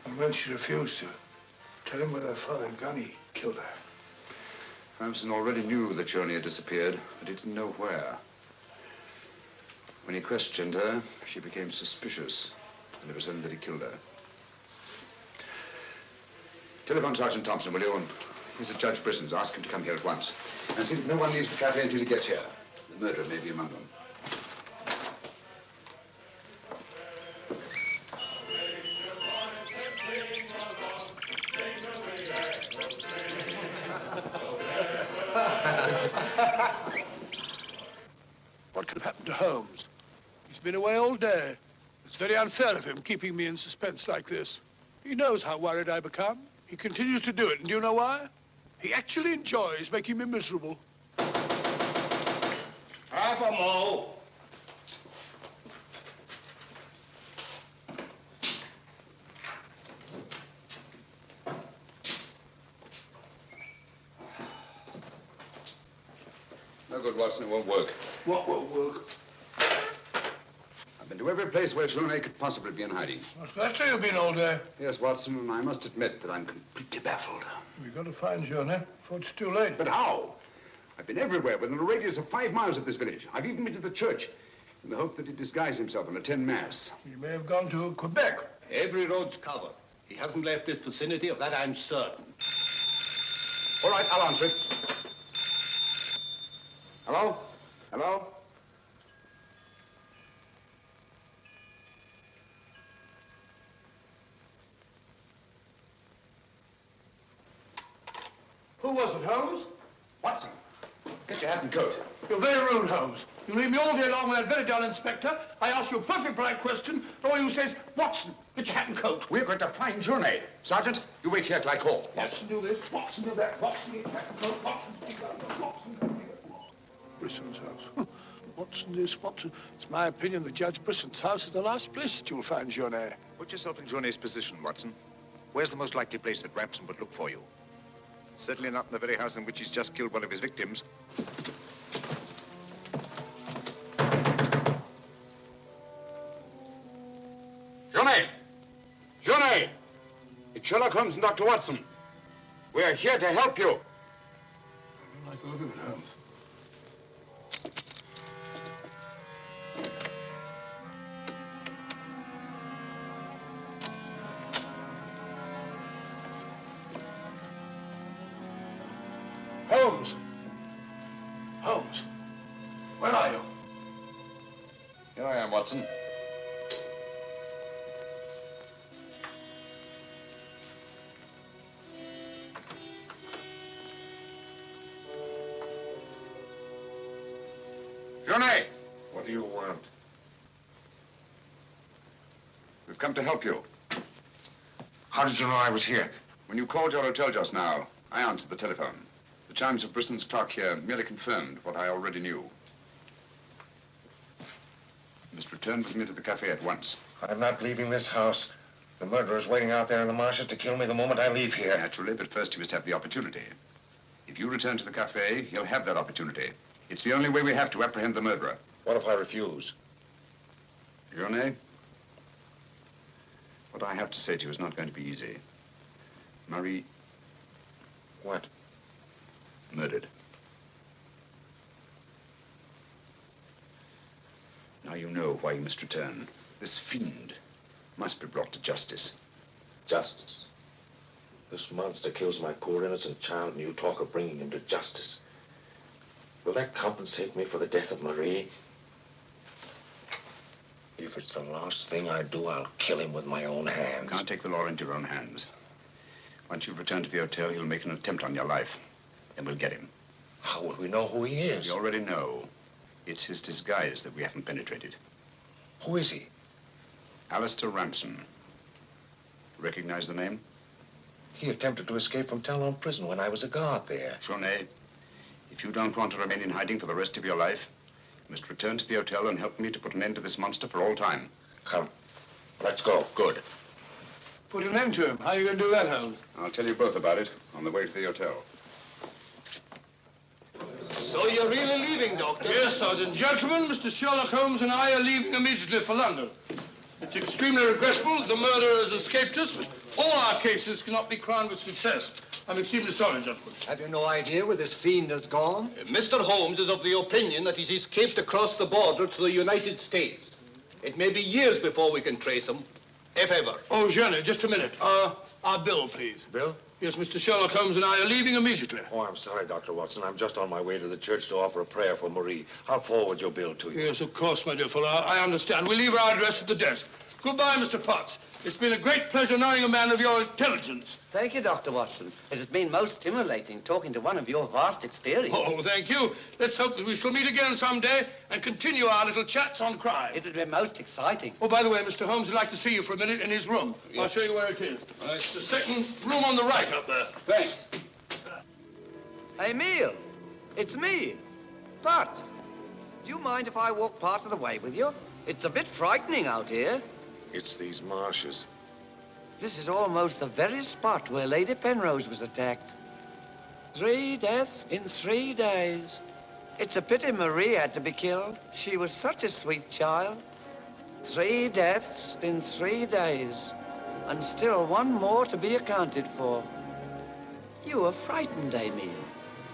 And when she refused to tell him where her father had gone, he killed her. Ramson already knew that Johnny had disappeared, but he didn't know where. When he questioned her, she became suspicious, and it was then that he killed her. Telephone Sergeant Thompson, will you? He's at Judge Brisson's. Ask him to come here at once. And see that no one leaves the cafe until he gets here. The murderer may be among them. What could have happened to Holmes? He's been away all day. It's very unfair of him keeping me in suspense like this. He knows how worried I become. He continues to do it, and do you know why? He actually enjoys making me miserable. Half a mo. No good, Watson. It won't work. What won't work? I've been to every place where Journey could possibly be in hiding. That's where you've been all day. Yes, Watson, and I must admit that I'm completely baffled. We've got to find Journey before it's too late. But how? I've been everywhere within a radius of 5 miles of this village. I've even been to the church in the hope that he'd disguise himself and attend Mass. He may have gone to Quebec. Every road's covered. He hasn't left this vicinity, of that I'm certain. All right, I'll answer it. Hello? Hello? Who was it, Holmes? Watson, get your hat and coat. You're very rude, Holmes. You leave me all day long with that very dull inspector. I ask you a perfect polite question, and all you say is, Watson, get your hat and coat. We're going to find Journey. Sergeant, you wait here till I call. Watson, do this. Watson, do that. Watson, get your hat and coat. Watson, take that. Watson, take that. Brisson's house. Watson, this, Watson. It's my opinion that Judge Brisson's house is the last place that you'll find Journey. Put yourself in Journey's position, Watson. Where's the most likely place that Ramson would look for you? Certainly not in the very house in which he's just killed one of his victims. Journey! Journey! It's Sherlock Holmes and Dr. Watson. We're here to help you. I don't like the look of it, Holmes. Holmes! Holmes! Where are you? Here I am, Watson. Journey! What do you want? We've come to help you. How did you know I was here? When you called your hotel just now, I answered the telephone. The chimes of Brisson's clock here merely confirmed what I already knew. You must return with me to the cafe at once. I'm not leaving this house. The murderer's waiting out there in the marshes to kill me the moment I leave here. Naturally, but first he must have the opportunity. If you return to the cafe, he'll have that opportunity. It's the only way we have to apprehend the murderer. What if I refuse? Journey, what I have to say to you is not going to be easy. Marie... What? Murdered. Now you know why you must return. This fiend must be brought to justice. Justice? This monster kills my poor innocent child, and you talk of bringing him to justice. Will that compensate me for the death of Marie? If it's the last thing I do, I'll kill him with my own hands. You can't take the law into your own hands. Once you've returned to the hotel, he'll make an attempt on your life. Then we'll get him. How will we know who he is? We already know. It's his disguise that we haven't penetrated. Who is he? Alistair Ramson. Recognize the name? He attempted to escape from Talon prison when I was a guard there. Journey, if you don't want to remain in hiding for the rest of your life, you must return to the hotel and help me to put an end to this monster for all time. Come. Let's go. Good. Put an end to him. How are you going to do that, Holmes? I'll tell you both about it on the way to the hotel. So you're really leaving, Doctor? Yes, Sergeant. Gentlemen, Mr. Sherlock Holmes and I are leaving immediately for London. It's extremely regrettable that the murderer has escaped us, but all our cases cannot be crowned with success. I'm extremely sorry, gentlemen. Have you no idea where this fiend has gone? Mr. Holmes is of the opinion that he's escaped across the border to the United States. It may be years before we can trace him, if ever. Oh, Jenny, just a minute. Our bill, please. Bill? Yes, Mr. Sherlock Holmes and I are leaving immediately. Oh, I'm sorry, Dr. Watson. I'm just on my way to the church to offer a prayer for Marie. I'll forward your bill to you. Yes, of course, my dear fellow. I understand. We'll leave our address at the desk. Goodbye, Mr. Potts. It's been a great pleasure knowing a man of your intelligence. Thank you, Dr. Watson. It has been most stimulating talking to one of your vast experience. Oh, thank you. Let's hope that we shall meet again someday and continue our little chats on crime. It would be most exciting. Oh, by the way, Mr. Holmes would like to see you for a minute in his room. Yes. I'll show you where it is. It's the second room on the right up there. Thanks. Emile, it's me. But, do you mind if I walk part of the way with you? It's a bit frightening out here. It's these marshes. This is almost the very spot where Lady Penrose was attacked. 3 deaths in 3 days. It's a pity Marie had to be killed. She was such a sweet child. 3 deaths in 3 days. And still one more to be accounted for. You were frightened, Emile.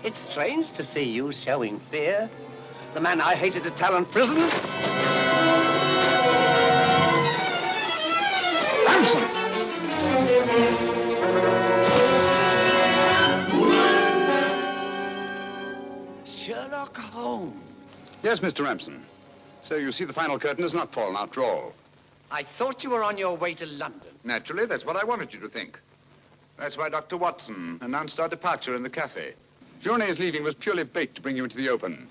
It's strange to see you showing fear. The man I hated at Talon prison. Ramson! Sherlock Holmes. Yes, Mr. Ramson. So you see the final curtain has not fallen after all. I thought you were on your way to London. Naturally, that's what I wanted you to think. That's why Dr. Watson announced our departure in the cafe. Journey's leaving was purely bait to bring you into the open.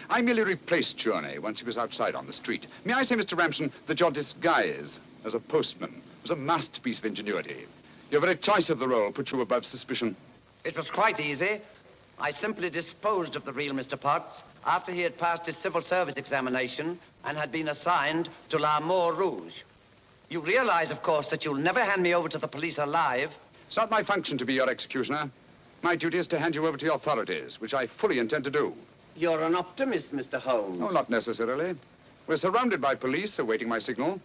I merely replaced Journey once he was outside on the street. May I say, Mr. Ramson, that your disguise as a postman was a masterpiece of ingenuity. Your very choice of the role put you above suspicion. It was quite easy. I simply disposed of the real Mr. Potts after he had passed his civil service examination and had been assigned to L'Amour Rouge. You realize, of course, that you'll never hand me over to the police alive. It's not my function to be your executioner. My duty is to hand you over to the authorities, which I fully intend to do. You're an optimist, Mr. Holmes. No, not necessarily. We're surrounded by police awaiting my signal.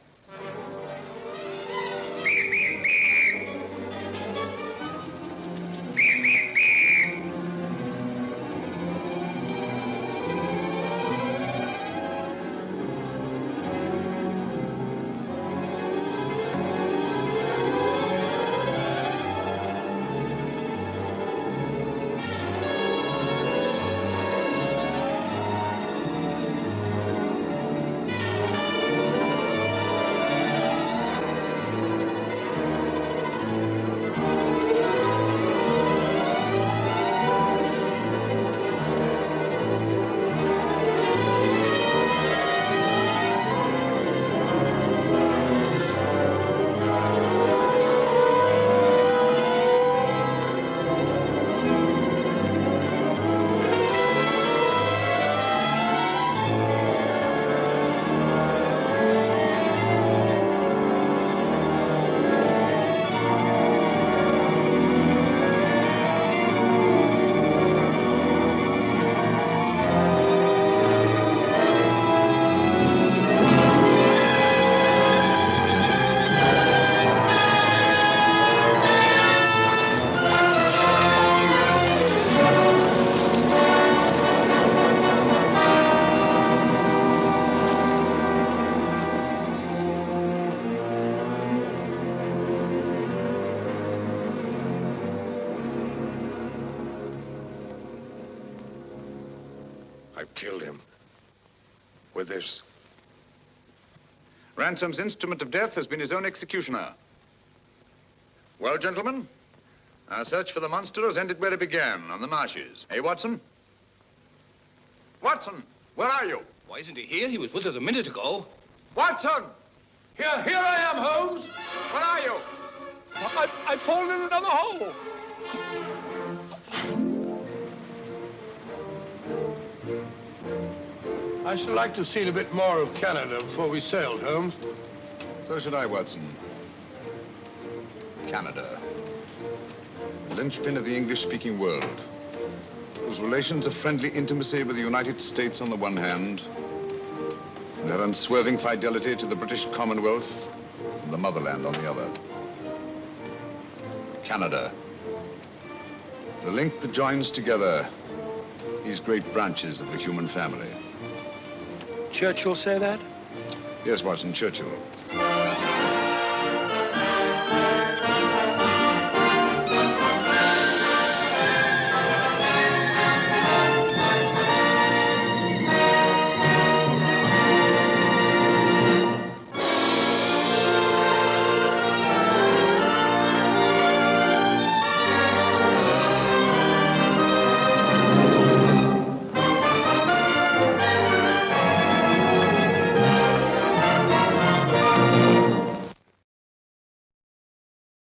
I've killed him. With this. Ransom's instrument of death has been his own executioner. Well, gentlemen, our search for the monster has ended where it began, on the marshes. Eh, Watson? Watson, where are you? Why isn't he here? He was with us a minute ago. Watson! Here I am, Holmes. Where are you? I've fallen in another hole. I should like to have seen a bit more of Canada before we sailed, Holmes. So should I, Watson. Canada. The linchpin of the English-speaking world, whose relations of friendly intimacy with the United States on the one hand, and their unswerving fidelity to the British Commonwealth and the motherland on the other. Canada. The link that joins together these great branches of the human family. Churchill say that? Yes, Watson, Churchill.